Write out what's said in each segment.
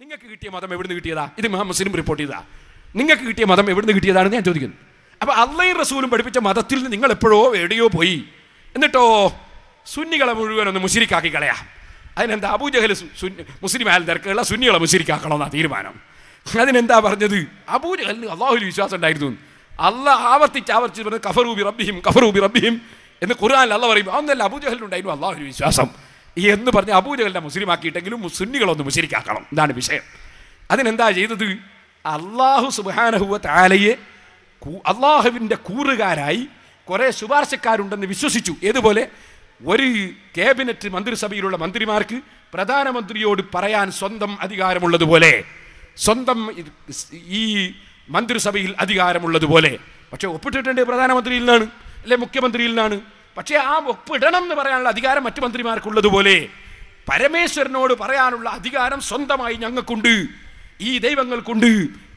നിങ്ങൾക്ക് കിട്ടിയ മതം എവിടുന്ന് കിട്ടിയതാ? ഇത് ഇമാം മുസ്ലിം റിപ്പോർട്ട് ചെയ്താ. നിങ്ങൾക്ക് കിട്ടിയ മതം എവിടുന്ന് കിട്ടിയതാണെന്ന് ഞാൻ ചോദിക്കുന്നു. അപ്പോൾ അള്ളയും റസൂലും പഠിപ്പിച്ച മതത്തിൽ നിന്ന് നിങ്ങൾ എപ്പോഴോ എവിടെയോ പോയി, എന്നിട്ടോ സുന്നികളെ മുഴുവനൊന്ന് മുശ്രിക്കാക്കി കളയാം. അതിനെന്താ? അബൂജഹൽ മുസ്ലിം ആയാലും തിരക്കുള്ള സുന്നികളെ മുശ്രിക്കാക്കണമെന്നാണ് തീരുമാനം. അതിനെന്താ പറഞ്ഞത്? അബൂജഹലിന് അള്ളാഹുവിൽ വിശ്വാസം ഉണ്ടായിരുന്നു. അള്ളാഹ് ആവർത്തിച്ച് പറഞ്ഞത് കഫറൂബി റബ്ബിഹിം എന്ന് ഖുർആനിൽ അള്ളാഹ് പറയും. അതൊന്നല്ല, അബൂജഹലിനുണ്ടായിരുന്നു അള്ളാഹുവിൽ വിശ്വാസം എന്ന് പറഞ്ഞ് അബൂജഹലിനെ മുസ്ലിം ആക്കിയിട്ടെങ്കിലും സുന്നികളൊന്ന് മുശ്രിക്കാക്കണം. ഇതാണ് വിഷയം. അതിനെന്താ ചെയ്തത്? അള്ളാഹു സുബ്ഹാനഹു വ തആലയെ അള്ളാഹുവിൻ്റെ കൂറുകാരായി കുറേ ശുപാർശക്കാരുണ്ടെന്ന് വിശ്വസിച്ചു. ഏതുപോലെ ഒരു ക്യാബിനറ്റ് മന്ത്രിസഭയിലുള്ള മന്ത്രിമാർക്ക് പ്രധാനമന്ത്രിയോട് പറയാൻ സ്വന്തം അധികാരമുള്ളതുപോലെ, സ്വന്തം ഈ മന്ത്രിസഭയിൽ അധികാരമുള്ളതുപോലെ. പക്ഷെ ഒപ്പിട്ടിട്ടുണ്ട് പ്രധാനമന്ത്രിയിൽ നിന്നാണ്, അല്ലെ മുഖ്യമന്ത്രിയിൽ നിന്നാണ്. പക്ഷേ ആ ഒപ്പിടണം എന്ന് പറയാനുള്ള അധികാരം മറ്റു മന്ത്രിമാർക്കുള്ളതുപോലെ പരമേശ്വരനോട് പറയാനുള്ള അധികാരം സ്വന്തമായി ഞങ്ങൾക്കുണ്ട്, ഈ ദൈവങ്ങൾക്കുണ്ട്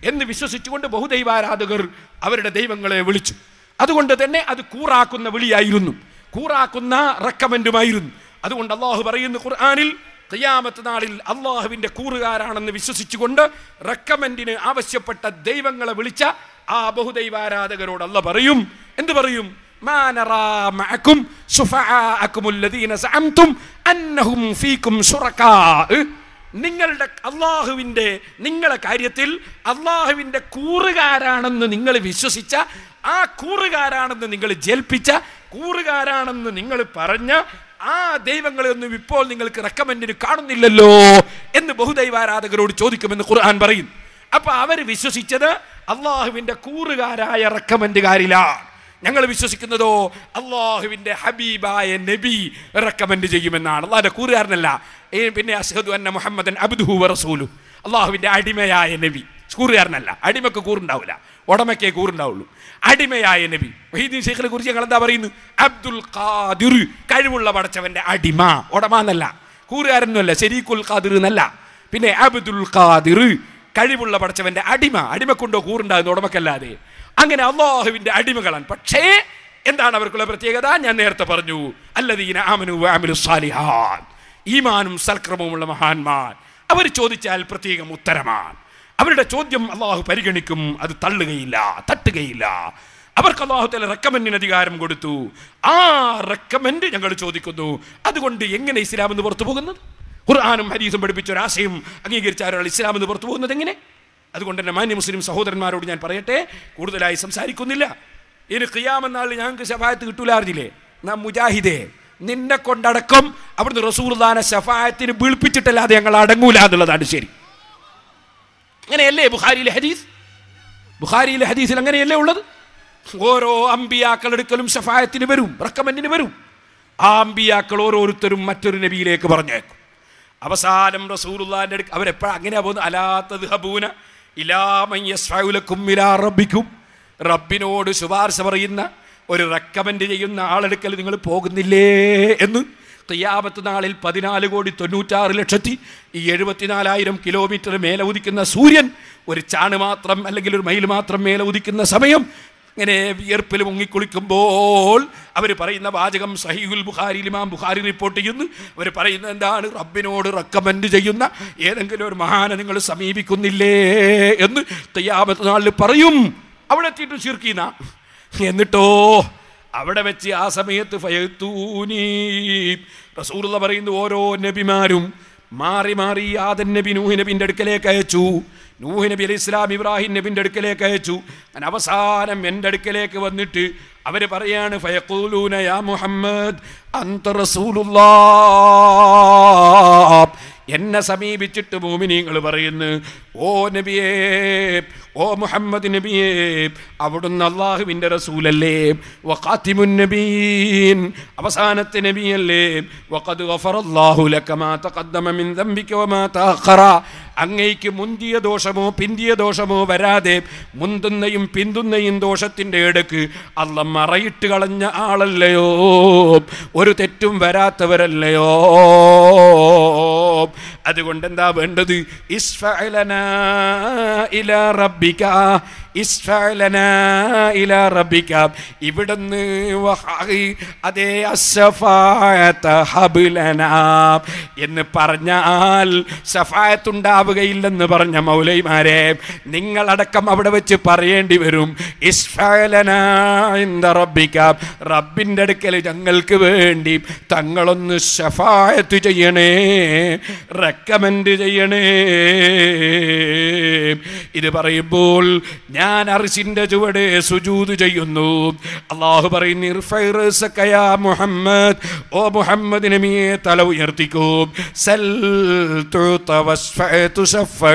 എന്ന് വിശ്വസിച്ചുകൊണ്ട് ബഹുദൈവാരാധകർ അവരുടെ ദൈവങ്ങളെ വിളിച്ചു. അതുകൊണ്ട് തന്നെ അത് കൂറാക്കുന്ന വിളിയായിരുന്നു, കൂറാക്കുന്ന റെക്കമെൻഡുമായിരുന്നു. അതുകൊണ്ട് അള്ളാഹു പറയുന്നു ഖുർആനിൽ, ഖിയാമത്ത് നാളിൽ അള്ളാഹുവിൻ്റെ കൂറുകാരാണെന്ന് വിശ്വസിച്ചുകൊണ്ട് റെക്കമെൻഡിന് ആവശ്യപ്പെട്ട ദൈവങ്ങളെ വിളിച്ച ആ ബഹുദൈവാരാധകരോട് അള്ളാഹ് പറയും, എന്ത് പറയും? മാ നറാ മഅകും ശുഫആഅകും അല്ലദീന സഅംതും അന്നഹും ഫീകും ശുറകാ. നിങ്ങളുടെ അള്ളാഹുവിൻ്റെ, നിങ്ങളെ കാര്യത്തിൽ അള്ളാഹുവിൻ്റെ കൂറുകാരാണെന്ന് നിങ്ങൾ വിശ്വസിച്ച, ആ കൂറുകാരാണെന്ന് നിങ്ങൾ ജൽപ്പിച്ച, കൂറുകാരാണെന്ന് നിങ്ങൾ പറഞ്ഞ ആ ദൈവങ്ങളെയൊന്നും ഇപ്പോൾ നിങ്ങൾക്ക് റെക്കമെൻഡിന് കാണുന്നില്ലല്ലോ എന്ന് ബഹുദൈവാരാധകരോട് ചോദിക്കുമെന്ന് ഖുർആൻ പറയും. അപ്പൊ അവർ വിശ്വസിച്ചത് അള്ളാഹുവിൻ്റെ കൂറുകാരായ റെക്കമെൻഡുകാരിലാണ്. ഞങ്ങൾ വിശ്വസിക്കുന്നതോ അള്ളാഹുവിൻ്റെ ഹബീബായ നബി റെക്കമെൻഡ് ചെയ്യുമെന്നാണ്. അള്ളാഹിൻ്റെ കൂറുകാരനല്ല. പിന്നെ അശ്ഹദു അന്ന മുഹമ്മദൻ അബ്ദുഹു വ റസൂലുഹു, അള്ളാഹുവിൻ്റെ അടിമയായ നബി. കൂറുകാരനല്ല. അടിമക്ക് കൂറുണ്ടാവില്ല, ഉടമയ്ക്കേ കൂറുണ്ടാവുള്ളൂ. അടിമയായ നബി. വഹീദീൻ ശൈഖിനെ കുറിച്ച് ഞങ്ങൾ എന്താ പറയുന്നത്? അബ്ദുൽ ഖാദിർ, കഴിവുള്ള പടച്ചവന്റെ അടിമ. ഉടമ എന്നല്ല, കൂറുകാരനല്ല, ശരീക്കുൽ ഖാദിർ എന്നല്ല. പിന്നെ അബ്ദുൽ ഖാദിർ, കഴിവുള്ള പടച്ചവന്റെ അടിമ. അടിമക്കുണ്ടോ കൂറുണ്ടാകുന്ന? ഉടമക്കല്ലാതെ. അങ്ങനെ അള്ളാഹുവിന്റെ അടിമകളാണ്. പക്ഷേ എന്താണ് അവർക്കുള്ള പ്രത്യേകത? ഞാൻ നേരത്തെ പറഞ്ഞു, അല്ലദീന ആമനു വ അമിലുസ് സാലിഹാത്ത്, ഈമാനും സൽക്രമവുമുള്ള മഹാന്മാർ. അവർ ചോദിച്ചാൽ പ്രത്യേകം ഉത്തരമാണ്. അവരുടെ ചോദ്യം അള്ളാഹു പരിഗണിക്കും, അത് തള്ളുകയില്ല, തട്ടുകയില്ല. അവർക്ക് അള്ളാഹു തആല റെക്കമെൻഡിന് അധികാരം കൊടുത്തു. ആ റെക്കമെൻഡ് ഞങ്ങൾ ചോദിക്കുന്നു. അതുകൊണ്ട് എങ്ങനെ ഇസ്ലാം എന്ന് പുറത്തു പോകുന്നത്? ഖുർആനും ഹദീസും പഠിപ്പിച്ച ഒരാശയം അംഗീകരിച്ച ഒരാൾ ഇസ്ലാം എന്ന് പുറത്തു പോകുന്നത് എങ്ങനെ? അതുകൊണ്ട് തന്നെ മാന്യ മുസ്ലിം സഹോദരന്മാരോട് ഞാൻ പറയട്ടെ, കൂടുതലായി സംസാരിക്കുന്നില്ല. ഇനി ഖിയാമത്ത് നാളിൽ ഞങ്ങൾക്ക് ശഫാഅത്ത് കിട്ടൂല അറിഞ്ഞില്ലേ? നാം മുജാഹിദേ, നിന്നെ കൊണ്ടടക്കം അവിടുന്ന് റസൂലുള്ളാഹിനെ ശഫാഅത്തിന് വിളിപ്പിച്ചിട്ടല്ലാതെ ഞങ്ങൾ അടങ്ങൂല എന്നുള്ളതാണ് ശരി. അങ്ങനെയല്ലേ ബുഖാരിയിലെ ഹദീസ്? ബുഖാരിയിലെ ഹദീസിൽ അങ്ങനെയല്ലേ ഉള്ളത്? ഓരോ അമ്പിയാക്കളെടുക്കലും ശഫാഅത്തിന് വരും, റെക്കമെൻഡിന് വരും. ആ അമ്പിയാക്കൾ ഓരോരുത്തരും മറ്റൊരു നബിയിലേക്ക് പറഞ്ഞേക്കും. അവസാനം റസൂലുള്ളാഹിന്റെ അടുക്ക് അവരെപ്പോഴാണ് അങ്ങനെയാ പോകുന്നത്? അലാ തദ്ഹബൂന ഇലാ മൻ യസ്ഫഉ ലക്കും ഇലാ റബ്ബിക്കും, റബ്ബിനോട് ശുപാർശ പറയുന്ന, ഒരു റെക്കമെൻഡ് ചെയ്യുന്ന ആളെടുക്കൽ നിങ്ങൾ പോകുന്നില്ലേ എന്ന്. ഖിയാമത്ത് നാളിൽ 14,96,74,000 കിലോമീറ്റർ മേലെ ഉദിക്കുന്ന സൂര്യൻ ഒരു ചാണ് മാത്രം അല്ലെങ്കിൽ ഒരു മൈൽ മാത്രം മേലെ ഉദിക്കുന്ന സമയം ഇങ്ങനെ വിയർപ്പിൽ മുങ്ങിക്കുളിക്കുമ്പോൾ അവർ പറയുന്ന വാചകം സഹീഹുൽ ബുഖാരിയിൽ ഇമാം ബുഖാരി റിപ്പോർട്ട് ചെയ്യുന്നു. അവർ പറയുന്നത് എന്താണ്? റബ്ബിനോട് റെക്കമെൻഡ് ചെയ്യുന്ന ഏതെങ്കിലും ഒരു മഹാനെ നിങ്ങൾ സമീപിക്കുന്നില്ലേ എന്ന് ഖിയാമത്ത് നാളിൽ പറയും. അവിടെ എത്തിയിട്ട് ശിർക്കീന. എന്നിട്ടോ അവിടെ വെച്ച് ആ സമയത്ത് ഫയത്തൂനി, റസൂലുള്ളാഹി പറയുന്നു, ഓരോ നബിമാരും മാറി മാറി ആദം നബി നൂഹ് നബിൻ്റെ അടുക്കലേക്ക് അയച്ചു, നൂഹ് നബി അലൈഹി ഇസ്ലാം ഇബ്രാഹിം നബിൻ്റെ അടുക്കലേക്ക് അയച്ചു. അങ്ങനെ അവസാനം എൻ്റെ അടുക്കലേക്ക് വന്നിട്ട് അവർ പറയാണ്, ഫയഖൂലൂന യാ മുഹമ്മദ് അൻത റസൂലുള്ളാഹ്. എന്നെ സമീപിച്ചിട്ട് മുഅ്മിനീങ്ങൾ പറയുന്നു, ഓ നബിയേ, ഓ മുഹമ്മദ് നബിയേ, അവിടുന്ന് അല്ലാഹുവിൻ്റെ റസൂലല്ലേ, വഖാതിമുൻ നബിയീൻ, അവസാനത്തെ നബിയല്ലേ, വഖദ് ഗഫറല്ലാഹു ലക മാ തഖദ്ദമ മിൻ ദംബിക വമാ തഅഖറ, അങ്ങേക്ക് മുന്തിയ ദോഷമോ പിന്തിയ ദോഷമോ വരാതെ മുന്തുന്നയും പിന്തുന്നയും ദോഷത്തിൻ്റെ ഇടക്ക് അല്ലാഹ് മറയിട്ട് കളഞ്ഞ ആളല്ലയോ, ഒരു തെറ്റും വരാത്തവരല്ലയോ. അതുകൊണ്ട് എന്താ വേണ്ടത്? ഇസ്ഫഅലനാ ഇലാ റബ്ബിക, ഇസ്ഫഅലനാ ഇലാ റബ്ബിക. ഇവിടുന്ന് അതേ അസ്സഫാഅത ഹബ്ലനാ എന്ന് പറഞ്ഞാൽ ശഫാഅത്തുണ്ടാവുകയില്ലെന്ന് പറഞ്ഞ മൗലൈമാരെ, നിങ്ങളടക്കം അവിടെ വെച്ച് പറയേണ്ടി വരും ഇസ്ഫഅലനാ ഇൻദ റബ്ബിക, റബ്ബിൻ്റെ അടുക്കൽ ഞങ്ങൾക്ക് വേണ്ടി തങ്ങളൊന്ന് ശഫാഅത്ത് ചെയ്യണേ, റെക്കമെൻഡ് ചെയ്യണേ. ഇത് പറയുമ്പോൾ ഞാൻ അർശിന്റെ ചുവടെ സുജൂദ് ചെയ്യുന്നു. അല്ലാഹു പറയുന്നു ഇർഫഇ റഅസക യാ മുഹമ്മദ്, ഓ മുഹമ്മദ് നബിയെ തല ഉയർത്തിക്കൂ. സൽ തുത വസ്ഫഅ തുശഫഅ,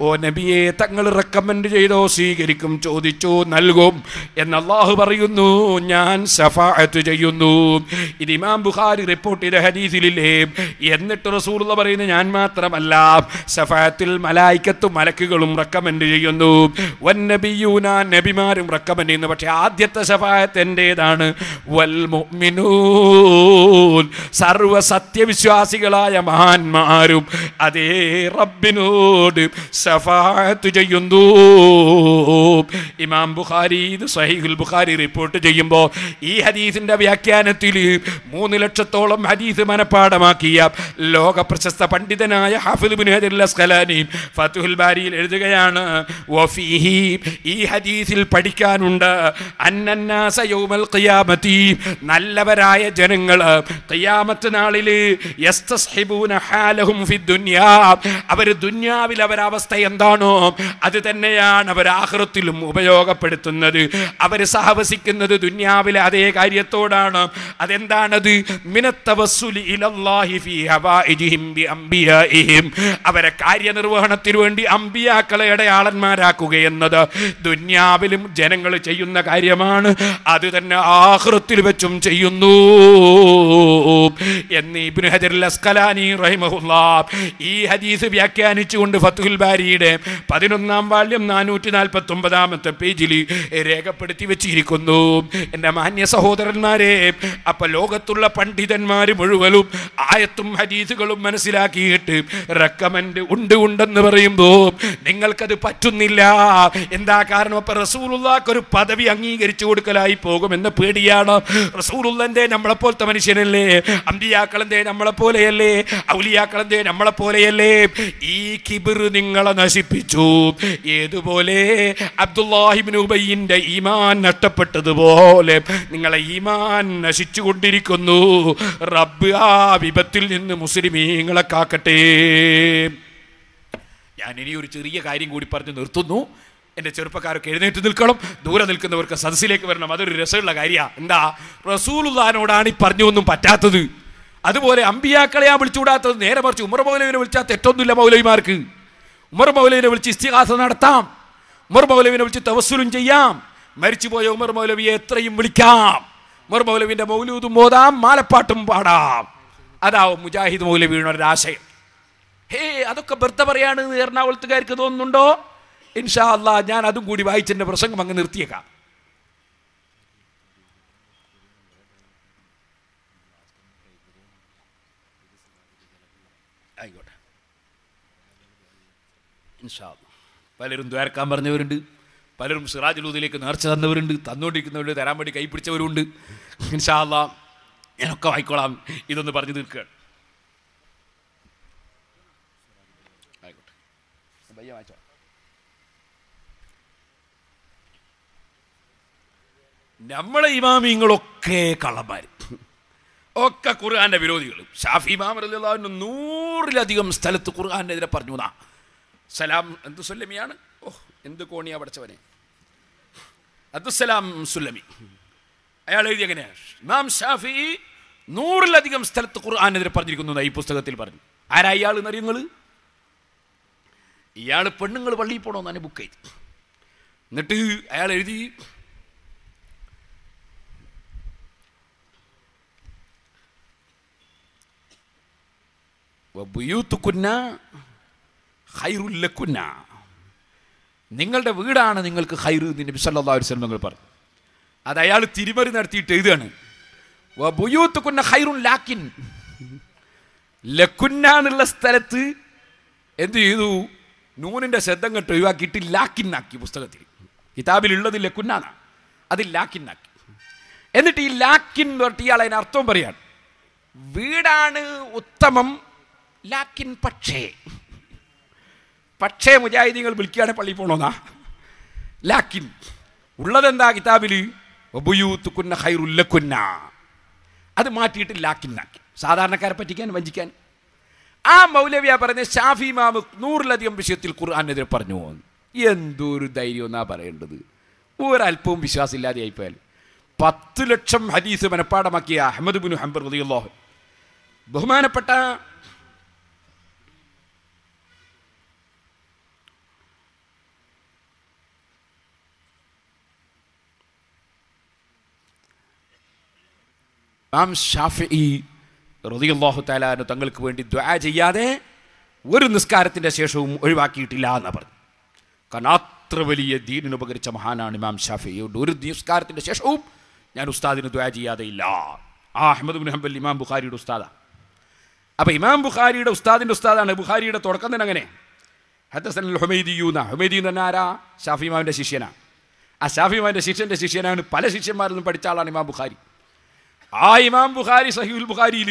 ഓ നബിയെ തങ്ങൾ റെക്കമെൻഡ് ചെയ്തോ സ്വീകരിക്കും, ചോദിച്ചോ നൽകും എന്ന് അല്ലാഹു പറയുന്നു. ഞാൻ ശഫാഅത്ത് ചെയ്യുന്നു. ഇത് ഇമാം ബുഖാരി റിപ്പോർട്ട് ചെയ്ത ഹദീസിലില്ലേ. എന്നിട്ട് റസൂലുള്ളാഹി പറയുന്നു ഞാൻ മാത്രമല്ല, ശഫാഅത്തിൽ മലായികത്തും മലക്കുകളും റെക്കമെൻഡ് ചെയ്യുന്നു, വന്നബിയൂന നബിമാരും റെക്കമെൻഡ് ചെയ്യുന്നു. പക്ഷെ ആദ്യത്തെ ശഫാഅത്ത് എന്റേതാണ്. വൽ മുഅ്മിനൂൻ, സർവ സത്യവിശ്വാസികളായ മഹാന്മാരും അതേ റബ്ബിനോട് ശഫാഅത്ത് ചെയ്യുന്നു. ഇമാം ബുഖാരി ഇത് സഹീഹുൽ ബുഖാരി റിപ്പോർട്ട് ചെയ്യുമ്പോൾ ഈ ഹദീസിന്റെ വ്യാഖ്യാനത്തിൽ 3 ലക്ഷത്തോളം ഹദീസ് മനപ്പാഠമാക്കിയ ലോക പ്രശസ്ത പണ്ഡിതനായ ഹാഫിദ് ഇബ്നു ഹജർ അൽ അസ്ഖലാനി ഫത്ഹുൽ ബാരിയിൽ എഴുതുകയാണ്, വഫീഹി, ഈ ഹദീസിൽ പഠിക്കാനുണ്ട്, അന്നന്നാസ യൗമൽ ഖിയാമത്തി, നല്ലവരായ ജനങ്ങൾ ഖിയാമത്ത് നാളിൽ യസ്തസ്ഹിബൂന ഹാലഹും ഫിദ്ദുനിയാ, അവർ ദുനിയാവിൽ അവരുടെ അവസ്ഥ എന്താണോ അത് തന്നെയാണ് അവർ ആഖിറത്തിലും ഉപയോഗപ്പെടുത്തുന്നത്. അവർ സഹവസിക്കുന്നത് ദുനിയാവിലെ അതേ കാര്യത്തോടാണ്. അതെന്താണത്? മിനത്തവസ്സുലി ഇലല്ലാഹി ഫീ ഹവായിജിഹിം ബി അംബിയാഇഹിം, അവരെ കാര്യനിർവഹണത്തിന് വേണ്ടി അംബിയാക്കളെ അടയാളന്മാരാക്കുക എന്നത് ദുനിയാവിലും ജനങ്ങൾ ചെയ്യുന്ന കാര്യമാണ്. അത് തന്നെ ആഖിറത്തിൽ വെച്ചും ചെയ്യുന്നു എന്ന് ഇബ്നു ഹജർ അൽ അസ്ഖലാനി റഹിമഹുല്ലാഹ് ഈ ഹദീസ് വ്യാഖ്യാനിച്ചുകൊണ്ട് ഫത്ഹുൽ ബാരിയുടെ 11-ാം വാള്യം 449-ാമത്തെ പേജിൽ രേഖപ്പെടുത്തി വെച്ചിരിക്കുന്നു. എൻ്റെ മാന്യ സഹോദരന്മാരെ, അപ്പൊ ലോകത്തുള്ള പണ്ഡിതന്മാർ മുഴുവനും ആയത്തും ഹദീസുകളും മനസ്സിലാക്കിയിട്ട് റെക്കമെൻഡ് ഉണ്ടെന്ന് പറയുമ്പോൾ നിങ്ങൾക്കത് പറ്റുന്നില്ല. എന്താ കാരണം? അപ്പൊ റസൂലുള്ളാഹിക്ക് ഒരു പദവി അംഗീകരിച്ചു കൊടുക്കലായി പോകുമെന്ന പേടിയാണ്. റസൂലുള്ളാഹി നമ്മളെപ്പോലത്തെ മനുഷ്യനല്ലേ, അമ്പിയാക്കളെന്തേ നമ്മളെപ്പോലെയല്ലേ, ഔലിയാക്കളെന്തേ നമ്മളെപ്പോലെയല്ലേ. ഈ കിബിർ നിങ്ങളെ നശിപ്പിച്ചു. ഏതുപോലെ അബ്ദുല്ലാഹി ഇബ്നു ഉബയ്യിന്റെ ഈമാൻ നഷ്ടപ്പെട്ടതുപോലെ നിങ്ങളെ ഈമാൻ നശിച്ചുകൊണ്ടിരിക്കുന്നു. റബ്ബ് ആ വിപത്തിൽ നിന്ന് മുസ്ലിമീങ്ങളെ കാക്കട്ടെ. ഞാൻ ഇനി ഒരു ചെറിയ കാര്യം കൂടി പറഞ്ഞ് നിർത്തുന്നു. എൻ്റെ ചെറുപ്പക്കാരൊക്കെ എഴുന്നേറ്റ് നിൽക്കണം, ദൂരെ നിൽക്കുന്നവർക്ക് സദസ്സിലേക്ക് വരണം. അതൊരു രസമുള്ള കാര്യമാണ്. എന്താ? റസൂലുള്ളാഹിനോടാണ് ഈ പറഞ്ഞൊന്നും പറ്റാത്തത്. അതുപോലെ അമ്പിയാക്കളെയാ വിളിച്ചുകൂടാത്തത്. നേരെ മറിച്ച് ഉമർ മൗലവിനെ വിളിച്ചാൽ തെറ്റൊന്നുമില്ല. മൗലവിമാർക്ക് ഉമർ മൗലവിനെ വിളിച്ച് ഇസ്തിഗാസ നടത്താം, ഉമർ മൗലവിനെ വിളിച്ച് തവസ്സുലും ചെയ്യാം, മരിച്ചുപോയ ഉമർ മൗലവിയെ എത്രയും വിളിക്കാം, ഉമർ മൗലവിൻ്റെ മൗലൂദും ഓതാം, മാലപ്പാട്ടും പാടാം. അതാവും മുജാഹിദ് മൗലവിയുടെ ഒരാശയം. അതൊക്കെ വെറുതെ പറയാണ് എറണാകുളത്തുകാർക്ക് തോന്നുന്നുണ്ടോ? ഇൻഷാ അല്ലാ ഞാൻ അതും കൂടി വായിച്ചെൻ്റെ പ്രസംഗം അങ്ങ് നിർത്തിയേക്കാം. ആയിക്കോട്ടെ, ഇൻഷാ അല്ലാ. പലരും ദ്വാരക്കാൻ പറഞ്ഞവരുണ്ട്, പലരും സിറാജുലൂദിലേക്ക് നേർച്ച തന്നവരുണ്ട്, തന്നുകൊണ്ടിരിക്കുന്നവരുണ്ട്, തരാൻ വേണ്ടി കൈപ്പിടിച്ചവരുണ്ട്. ഇൻഷാ അല്ലാ ഞാനൊക്കെ വായിക്കോളാം. ഇതൊന്ന് പറഞ്ഞു തീർക്കുകയാണ്. ആയിക്കോട്ടെ, വായിച്ചോ. നമ്മളെ ഇമാമിങ്ങളൊക്കെ കള്ളന്മാർ, ഒക്കെ ഖുർആന്റെ വിരോധികൾ. ഷാഫി ഇമാം റളിയല്ലാഹു അൻഹു 100-ലധികം സ്ഥലത്ത് ഖുർആനെതിരെ പറഞ്ഞു. സലാം എന്ത് സുല്ലമിയാണ്, എന്ത് കോണിയാ പഠിച്ചവനെ, അബ്ദുസ്സലാം സുല്ലമി. അയാൾ എഴുതി എങ്ങനെയാണ്? ഇമാം ഷാഫി 100-ലധികം സ്ഥലത്ത് ഖുർആനെതിരെ പറഞ്ഞിരിക്കുന്നു ഈ പുസ്തകത്തിൽ പറഞ്ഞു. ആരാ ഇയാൾ എന്നറിയുങ്ങൾ? ഇയാൾ പെണ്ണുങ്ങൾ പള്ളിയിൽ പോകണമെന്നാണ് ബുക്ക് ചെയ്ത്. എന്നിട്ട് അയാൾ എഴുതി, നിങ്ങളുടെ വീടാണ് നിങ്ങൾക്ക് ഖൈർ എന്ന് നബി സല്ലല്ലാഹു അലൈഹി വസല്ലം പറഞ്ഞു. അത് അയാൾ തിരിമറി നടത്തിയിട്ട് എഴുതുകയാണ്, വബുയൂത്തുകുന്ന ഖൈറുൻ ലാക്കിൻ, ലക്കുന്ന എന്നുള്ള സ്ഥലത്ത് എന്ത് ചെയ്തു? നൂനിൻ്റെ ശബ്ദം കെട്ട് ഒഴിവാക്കിയിട്ട് ലാക്കിന്നാക്കി. പുസ്തകത്തിൽ കിതാബിലുള്ളത് ലക്കുന്നാണ്, അത് ലാക്കിന്നാക്കി. എന്നിട്ട് ഈ ലാക്കിൻ തൊട്ട് ഇയാൾ അതിന് അർത്ഥം പറയാണ്, വീടാണ് ഉത്തമം, ലാക്കിൻ പക്ഷേ മുജാഹിദീങ്ങൾ വിളിക്കുകയാണ് പള്ളിയിൽ പോകണമെന്നാ. ലാക്കിൻ ഉള്ളതെന്താ കിതാബിൽ? വബുയൂത്തുകുന്ന ഖൈറുൽ ലക്കുന്ന. അത് മാറ്റിയിട്ട് ലാക്കിന്നാക്കി, സാധാരണക്കാരെ പറ്റിക്കാൻ, വഞ്ചിക്കാൻ. ആ മൗലവിയ പറഞ്ഞ ഷാഫി ഇമാം 100ലധികം വിഷയത്തിൽ ഖുർആനെതിരെ പറഞ്ഞു. എന്തൊരു ധൈര്യം എന്നാ പറയേണ്ടത്? ഒരല്പവും വിശ്വാസമില്ലാതെ ആയിപ്പോയാൽ. 10 ലക്ഷം ഹദീസ് മനപ്പാടമാക്കിയ അഹ്മദ് ബിൻ ഹംബൽ റളിയല്ലാഹു ബഹുമാനപ്പെട്ട ഇമാം ഷാഫിഈ റളിയല്ലാഹു തആല അൻഹു തങ്ങൾക്ക് വേണ്ടി ദുആ ചെയ്യാതെ ഒരു നിസ്കാരത്തിൻ്റെ ശേഷവും ഒഴിവാക്കിയിട്ടില്ല എന്ന് പറഞ്ഞു. കാരണം അത്ര വലിയ ദീനിന് ഉപകരിച്ച മഹാനാണ് ഇമാം ഷാഫിഈ. ഒരു നിസ്കാരത്തിൻ്റെ ശേഷവും ഞാൻ ഉസ്താദിന് ദുആ ചെയ്യാതെ ഇല്ല. ആ അഹ്മദ് ബിൻ ഹംബൽ ഇമാം ബുഖാരിയുടെ ഉസ്താദാണ്. അപ്പോൾ ഇമാം ബുഖാരിയുടെ ഉസ്താദിൻ്റെ ഉസ്താദാണ്. ബുഖാരിയുടെ തുടക്കം തന്നെ അങ്ങനെ ഹദസനൽ ഹുമൈദിയൂന. ഹുമൈദി എന്ന് പറഞ്ഞാൽ ആരാ? ഷാഫി ഇമാമിൻ്റെ ശിഷ്യനാണ്. ആ ഷാഫി ഇമാമിൻ്റെ ശിഷ്യൻ്റെ ശിഷ്യനാണ്. പല ശിഷ്യന്മാരിൽ നിന്നും പഠിച്ച ആളാണ് ഇമാം ബുഖാരി. ആ ഇമാം ബുഖാരി സഹീഹുൽ ബുഖാരിയിൽ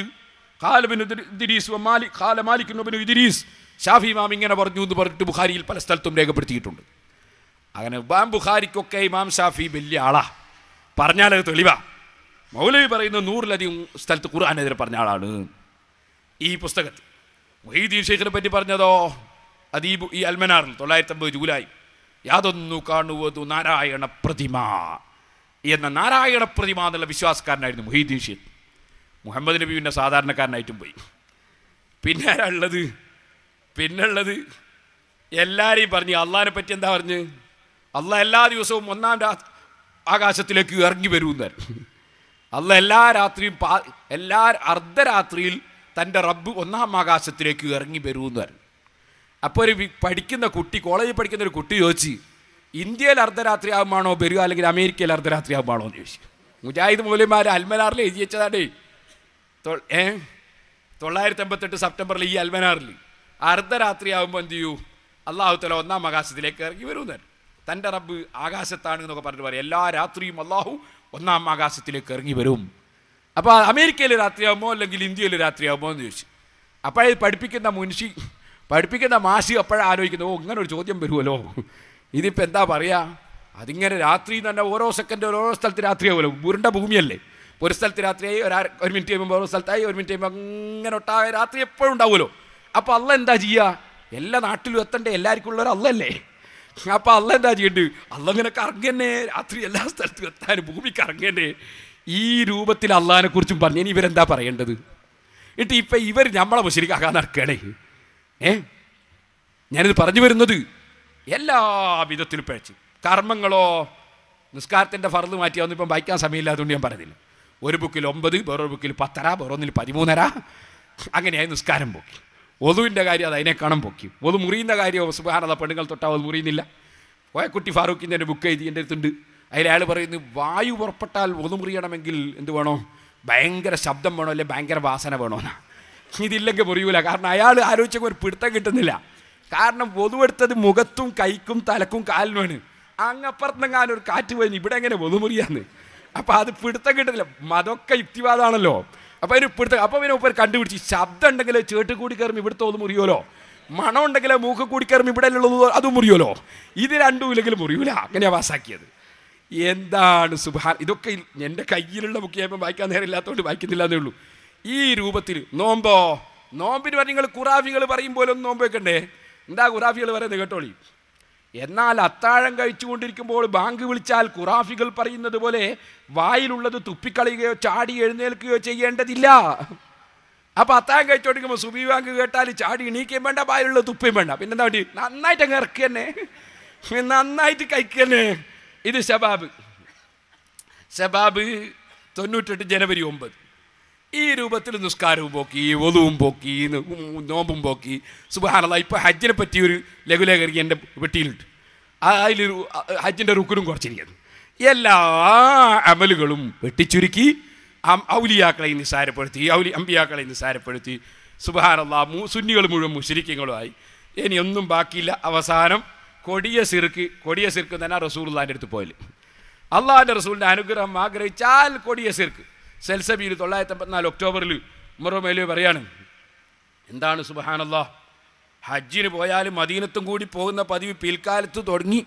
ഖാല ഇബ്നു ഇദ്രീസ് വ മാലിക് ഖാല മാലിക് ഇബ്നു ഇദ്രീസ് ഷാഫി ഇമാം ഇങ്ങനെ പറഞ്ഞു എന്ന് പറഞ്ഞിട്ട് ബുഖാരിയിൽ പല സ്ഥലത്തും രേഖപ്പെടുത്തിയിട്ടുണ്ട്. അങ്ങനെ ഇമാം ബുഖാരിക്കൊക്കെ ഇമാം ഷാഫി വലിയ ആളാ, പറഞ്ഞാലത് തെളിവാ. മൗലവി പറയുന്ന 100ലധികം സ്ഥലത്ത് ഖുർആനെതിരെ പറഞ്ഞ ആളാണ്. ഈ പുസ്തകത്തിൽ മുഹീദ്ദീൻ ഷെയ്ഖിനെ പറ്റി പറഞ്ഞതോ അദീബ് ഈ അൽമനാറിൽ 950 ജൂലൈ യാതൊന്നു കാണുവതു നാരായണ പ്രതിമ എന്ന നാരായണ പ്രതിമ എന്നുള്ള വിശ്വാസക്കാരനായിരുന്നു മുഹീദ്ദീൻ ഷെയ്ഖ്. മുഹമ്മദ് നബി പിന്നെ സാധാരണക്കാരനായിട്ടും പോയി. പിന്നെ ആരാളുള്ളത്? പിന്നുള്ളത് എല്ലാവരെയും പറഞ്ഞ് അള്ളാഹിനെ പറ്റി എന്താ പറഞ്ഞ്? അള്ളാഹ് എല്ലാ ദിവസവും 1-ാം ആകാശത്തിലേക്ക് ഇറങ്ങി വരുമെന്നായിരുന്നു. അള്ളാഹ് എല്ലാ രാത്രിയും അർദ്ധരാത്രിയിൽ തൻ്റെ റബ്ബ് 1-ാം ആകാശത്തിലേക്ക് ഇറങ്ങി വരുമെന്നായിരുന്നു. അപ്പോൾ ഒരു പഠിക്കുന്ന കുട്ടി, കോളേജിൽ പഠിക്കുന്ന ഒരു കുട്ടി ചോദിച്ച്, ഇന്ത്യയിൽ അർദ്ധരാത്രി ആകുമ്പോഴാണോ വരിക അല്ലെങ്കിൽ അമേരിക്കയിൽ അർദ്ധരാത്രി ആകുമ്പോഴാണോ എന്ന് ചോദിച്ചു. മുജാഹിദ് മൗലവിമാർ അൽമനാറിൽ എഴുതി വെച്ചതാണേ. 988 സെപ്റ്റംബറിൽ ഈ അൽമനാറിൽ അർദ്ധരാത്രി ആകുമ്പോൾ എന്ത് ചെയ്യൂ? അള്ളാഹു തആല 1-ാം ആകാശത്തിലേക്ക് ഇറങ്ങി വരുമെന്നായിരുന്നു. തൻ്റെ റബ്ബ് ആകാശത്താണ് എന്നൊക്കെ പറഞ്ഞിട്ട് പറയും. എല്ലാ രാത്രിയും അള്ളാഹു 1-ാം ആകാശത്തിലേക്ക് ഇറങ്ങി വരും. അപ്പോൾ അമേരിക്കയിൽ രാത്രിയാകുമോ അല്ലെങ്കിൽ ഇന്ത്യയിൽ രാത്രിയാകുമോ എന്ന് ചോദിച്ചു. അപ്പോഴത് പഠിപ്പിക്കുന്ന മാഷി അപ്പോഴാണ് ആലോചിക്കുന്നത്, ഓ ഇങ്ങനെ ഒരു ചോദ്യം വരുമല്ലോ, ഇതിപ്പോൾ എന്താ പറയുക? അതിങ്ങനെ രാത്രി തന്നെ ഓരോ സെക്കൻഡ് ഓരോ സ്ഥലത്ത് രാത്രിയാവുമല്ലോ, ഉരുണ്ട ഭൂമിയല്ലേ. ഒരു സ്ഥലത്ത് രാത്രിയായി, ഒരു മിനിറ്റ് കഴിയുമ്പോൾ ഓരോ സ്ഥലത്തായി, ഒരു മിനിറ്റ് കഴിയുമ്പോൾ അങ്ങനെ ഒട്ടായ രാത്രി എപ്പോഴും ഉണ്ടാവുമല്ലോ. അപ്പോൾ അള്ളാഹ് എന്താ ചെയ്യുക? എല്ലാ നാട്ടിലും എത്തണ്ടേ, എല്ലാവർക്കും ഉള്ളൊരു അള്ളല്ലേ. അപ്പോൾ അള്ളാഹ് എന്താ ചെയ്യേണ്ടത്? അള്ളാഹ് ഇങ്ങനെ കറങ്ങന്നെ, രാത്രി എല്ലാ സ്ഥലത്തും എത്താനും ഭൂമി കറങ്ങന്നെ. ഈ രൂപത്തിൽ അള്ളാഹിനെ കുറിച്ചും പറഞ്ഞു. ഇനി ഇവരെന്താ പറയേണ്ടത്? എന്നിട്ട് ഇപ്പം ഇവർ നമ്മളെ മുശ്രിക്കാക്കാൻ നടക്കുകയാണേ. ഞാനിത് പറഞ്ഞു വരുന്നത് എല്ലാ വിധത്തിലും പിഴച്ച്. കർമ്മങ്ങളോ നിസ്കാരത്തിൻ്റെ ഫർദ് മാറ്റിയാവുന്ന ഇപ്പം വായിക്കാൻ സമയമില്ലാത്തതുകൊണ്ട് ഞാൻ പറഞ്ഞില്ല. ഒരു ബുക്കിൽ 9, വേറൊരു ബുക്കിൽ 10.5, വേറൊന്നിൽ 13.5, അങ്ങനെയായി നിസ്കാരം പോക്കി. ഒതുവിൻ്റെ കാര്യം അത് അതിനേക്കാളും പൊക്കി. ഒതു മുറിയുന്ന കാര്യം സുബ്ഹാനല്ലാഹ് പെണ്ണുങ്ങൾ തൊട്ടാൽ അത് മുറിയുന്നില്ല. കോയക്കുട്ടി ഫാറൂഖിൻ്റെ എൻ്റെ ബുക്ക് എഴുതി എൻ്റെ അടുത്തുണ്ട്. അതിലയാൾ പറയുന്നു, വായു പുറപ്പെട്ടാൽ ഒതു മുറിയണമെങ്കിൽ എന്ത് വേണോ? ഭയങ്കര ശബ്ദം വേണോ, അല്ലെ ഭയങ്കര വാസന വേണോന്നാ. ഇതില്ലെങ്കിൽ മുറിയൂല. കാരണം അയാൾ ആലോചിച്ചപ്പോൾ ഒരു പിടുത്തം കിട്ടുന്നില്ല. കാരണം ഒതുവെടുത്തത് മുഖത്തും കൈക്കും തലക്കും കാലിനുമാണ്. അങ്ങപ്പുറത്തെങ്ങാനും ഒരു കാറ്റ് പോയി ഇവിടെ എങ്ങനെ ഒതുമുറിയാന്ന്. അപ്പം അത് പിടുത്തം കിട്ടുന്നില്ല. മതൊക്കെ യുക്തിവാദമാണല്ലോ. അപ്പോൾ അതിന് പിടുത്തം. അപ്പോൾ പിന്നെ ഉപ്പർ കണ്ടുപിടിച്ച് ശബ്ദം ഉണ്ടെങ്കിൽ ചേട്ട് കൂടി കയറുമ്പോൾ ഇവിടുത്തെ ഒന്ന് മുറിയുമല്ലോ, മണം ഉണ്ടെങ്കിൽ മൂക്ക് കൂടി കയറുമ്പോൾ ഇവിടെ ഉള്ളത് അതും മുറിയുമല്ലോ. ഇത് രണ്ടും ഇല്ലെങ്കിൽ മുറിയൂല. അങ്ങനെയാണ് പാസ്സാക്കിയത്. എന്താണ് സുബ്ഹാൻ. ഇതൊക്കെ എൻ്റെ കയ്യിലുള്ള ബുക്ക് ചെയ്യുമ്പോൾ വായിക്കാൻ നേരമില്ലാത്തതുകൊണ്ട് വായിക്കുന്നില്ല എന്നേ ഉള്ളൂ. ഈ രൂപത്തിൽ നോമ്പിന് പറഞ്ഞ് നിങ്ങൾ ഖുറാഫികൾ പറയും പോലെ ഒന്ന് നോമ്പ് വെക്കണ്ടേ? എന്താ ഖുറാഫികൾ പറയുന്നത് കേട്ടോളി. എന്നാൽ അത്താഴം കഴിച്ചുകൊണ്ടിരിക്കുമ്പോൾ ബാങ്ക് വിളിച്ചാൽ ഖുറാഫികൾ പറയുന്നത് പോലെ വായിലുള്ളത് തുപ്പിക്കളയുകയോ ചാടി എഴുന്നേൽക്കുകയോ ചെയ്യേണ്ടതില്ല. അപ്പോൾ അത്താഴം കഴിച്ചുകൊണ്ടിരിക്കുമ്പോൾ സുബഹി ബാങ്ക് കേട്ടാൽ ചാടി എണീക്കുകയും വേണ്ട, വായിലുള്ളത് തുപ്പയും വേണ്ട. പിന്നെന്താ വേണ്ടി? നന്നായിട്ട് അങ്ങ് ഇറക്കുക തന്നെ, നന്നായിട്ട് കഴിക്കുക തന്നെ. ഇത് ശബാബ് 98 ജനുവരി 9. ഈ രൂപത്തിൽ നിസ്കാരവും പോക്കി, ഒതുവും പോക്കി, നോമ്പും പോക്കി. സുബ്ഹാനല്ലാഹ്. ഇപ്പോൾ ഹജ്ജിനെ പറ്റിയൊരു ലഘുലേഖരി എൻ്റെ വെട്ടിയിലുണ്ട്. അതിലൊരു ഹജ്ജിൻ്റെ റുക്കുനും കുറച്ചിരിക്കുന്നു. എല്ലാ അമലുകളും വെട്ടിച്ചുരുക്കി ഔലിയാക്കളെ നിസ്സാരപ്പെടുത്തി, അമ്പിയാക്കളെ നിസ്സാരപ്പെടുത്തി, സുബ്ഹാനല്ലാഹ്, സുന്നികൾ മുഴുവൻ മുശ്രിക്കുകളുമായി. ഇനി ഒന്നും ബാക്കിയില്ല. അവസാനം കൊടിയ സിർക്ക് തന്നെ റസൂലുള്ളാഹിൻ്റെ അടുത്ത് പോയില്ല. അള്ളാഹിൻ്റെ റസൂലിൻ്റെ അനുഗ്രഹം ആഗ്രഹിച്ചാൽ കൊടിയ സിർക്ക്. സെൽസബിയിൽ 984 ഒക്ടോബറിൽ ഉമർ മൗലവി പറയാണ്, എന്താണ് സുബ്ഹാനല്ലാഹ്, ഹജ്ജിന് പോയാലും മദീനത്തും കൂടി പോകുന്ന പതിവ് പിൽക്കാലത്ത് തുടങ്ങി.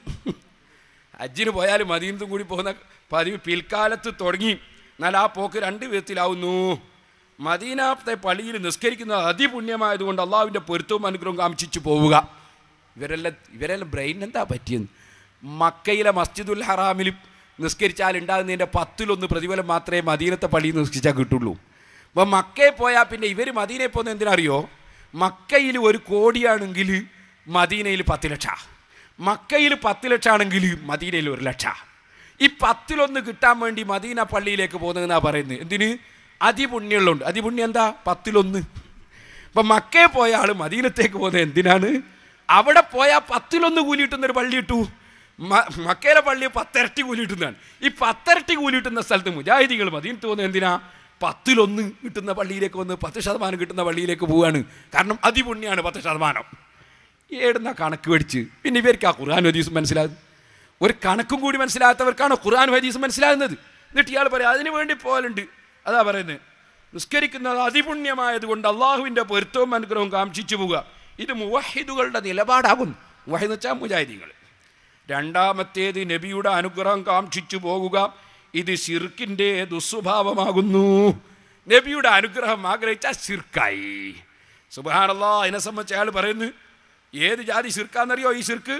ഹജ്ജിന് പോയാലും മദീനത്തും കൂടി പോകുന്ന പതിവ് പിൽക്കാലത്ത് തുടങ്ങി. എന്നാൽ ആ പോക്ക് 2 വിധത്തിലാവുന്നു. മദീനത്തെ പള്ളിയിൽ നിസ്കരിക്കുന്നത് അതിപുണ്യമായതുകൊണ്ട് അള്ളാഹുവിൻ്റെ പൊരുത്തവും അനുഗ്രഹവും കാംക്ഷിച്ചു പോവുക. ഇവരെല്ലാം ബ്രെയിൻ എന്താ പറ്റിയെന്ന്. മക്കയിലെ മസ്ജിദുൽ ഹറാമിൽ നിസ്കരിച്ചാൽ ഉണ്ടാകുന്നതിൻ്റെ 10-1 പ്രതിഫലം മാത്രമേ മദീനത്തെ പള്ളിയിൽ നിസ്കരിച്ചാൽ കിട്ടുള്ളൂ. അപ്പോൾ മക്കയിൽ പോയാൽ പിന്നെ ഇവർ മദീനയിൽ പോകുന്നത് എന്തിനറിയോ? മക്കയിൽ 1 കോടിയാണെങ്കിൽ മദീനയിൽ 10 ലക്ഷം, മക്കയിൽ 10 ലക്ഷം ആണെങ്കിൽ മദീനയിൽ 1 ലക്ഷം. ഈ 10-1 കിട്ടാൻ വേണ്ടി മദീന പള്ളിയിലേക്ക് പോകുന്നതെന്നാണ് പറയുന്നത്. എന്തിന്? അതിപുണ്യമുള്ളതുകൊണ്ട്. അതിപുണ്യം എന്താ? 10-1. അപ്പം മക്കയിൽ പോയ ആൾ മദീനത്തേക്ക് പോകുന്നത് എന്തിനാണ്? അവിടെ പോയാൽ 10-1 കൂലി കിട്ടുന്നൊരു പള്ളി കിട്ടൂ. മക്കയിലെ പള്ളി 10 ഇരട്ടി കൂലി കിട്ടുന്നതാണ്. ഈ 10 ഇരട്ടി കൂലി കിട്ടുന്ന സ്ഥലത്ത് മുജാഹിദീങ്ങൾ മദീനത്ത് പോകുന്നത് എന്തിനാ? 10-1 കിട്ടുന്ന പള്ളിയിലേക്ക് വന്ന് 10% കിട്ടുന്ന പള്ളിയിലേക്ക് പോവുകയാണ്. കാരണം അതിപുണ്യമാണ് 10%. ഏടുന്ന കണക്ക് പഠിച്ച് പിന്നെ ഇവർക്ക് ആ ഖുർആൻ ഹദീസും മനസ്സിലാകും. ഒരു കണക്കും കൂടി മനസ്സിലാകാത്തവർക്കാണ് ഖുർആൻ ഹദീസും മനസ്സിലാകുന്നത്. എന്നിട്ട് ഇയാൾ പറയാം അതിന് വേണ്ടി പോലുണ്ട്. അതാ പറയുന്നത്, നിസ്കരിക്കുന്നത് അതിപുണ്യമായതുകൊണ്ട് അള്ളാഹുവിൻ്റെ പൊരുത്തവും അനുഗ്രഹവും കാംക്ഷിച്ചു പോവുക. ഇത് മുവഹിദുകളുടെ നിലപാടാകുന്നു. മുവഹിദ് എന്ന് വെച്ചാൽ മുജാഹിദീങ്ങൾ. രണ്ടാമത്തേത് നബിയുടെ അനുഗ്രഹം കാംക്ഷിച്ചു പോകുക. ഇത് ശിർക്കിൻ്റെ ദുസ്വഭാവമാകുന്നു. നബിയുടെ അനുഗ്രഹം ആഗ്രഹിച്ചാൽ ശിർക്കായി. സുബ്ഹാനല്ലാഹ്, അതിനെ സംബന്ധിച്ച് അയാൾ പറയുന്നു, ഏത് ജാതി ശിർക്കാന്നറിയോ? ഈ ശിർക്ക്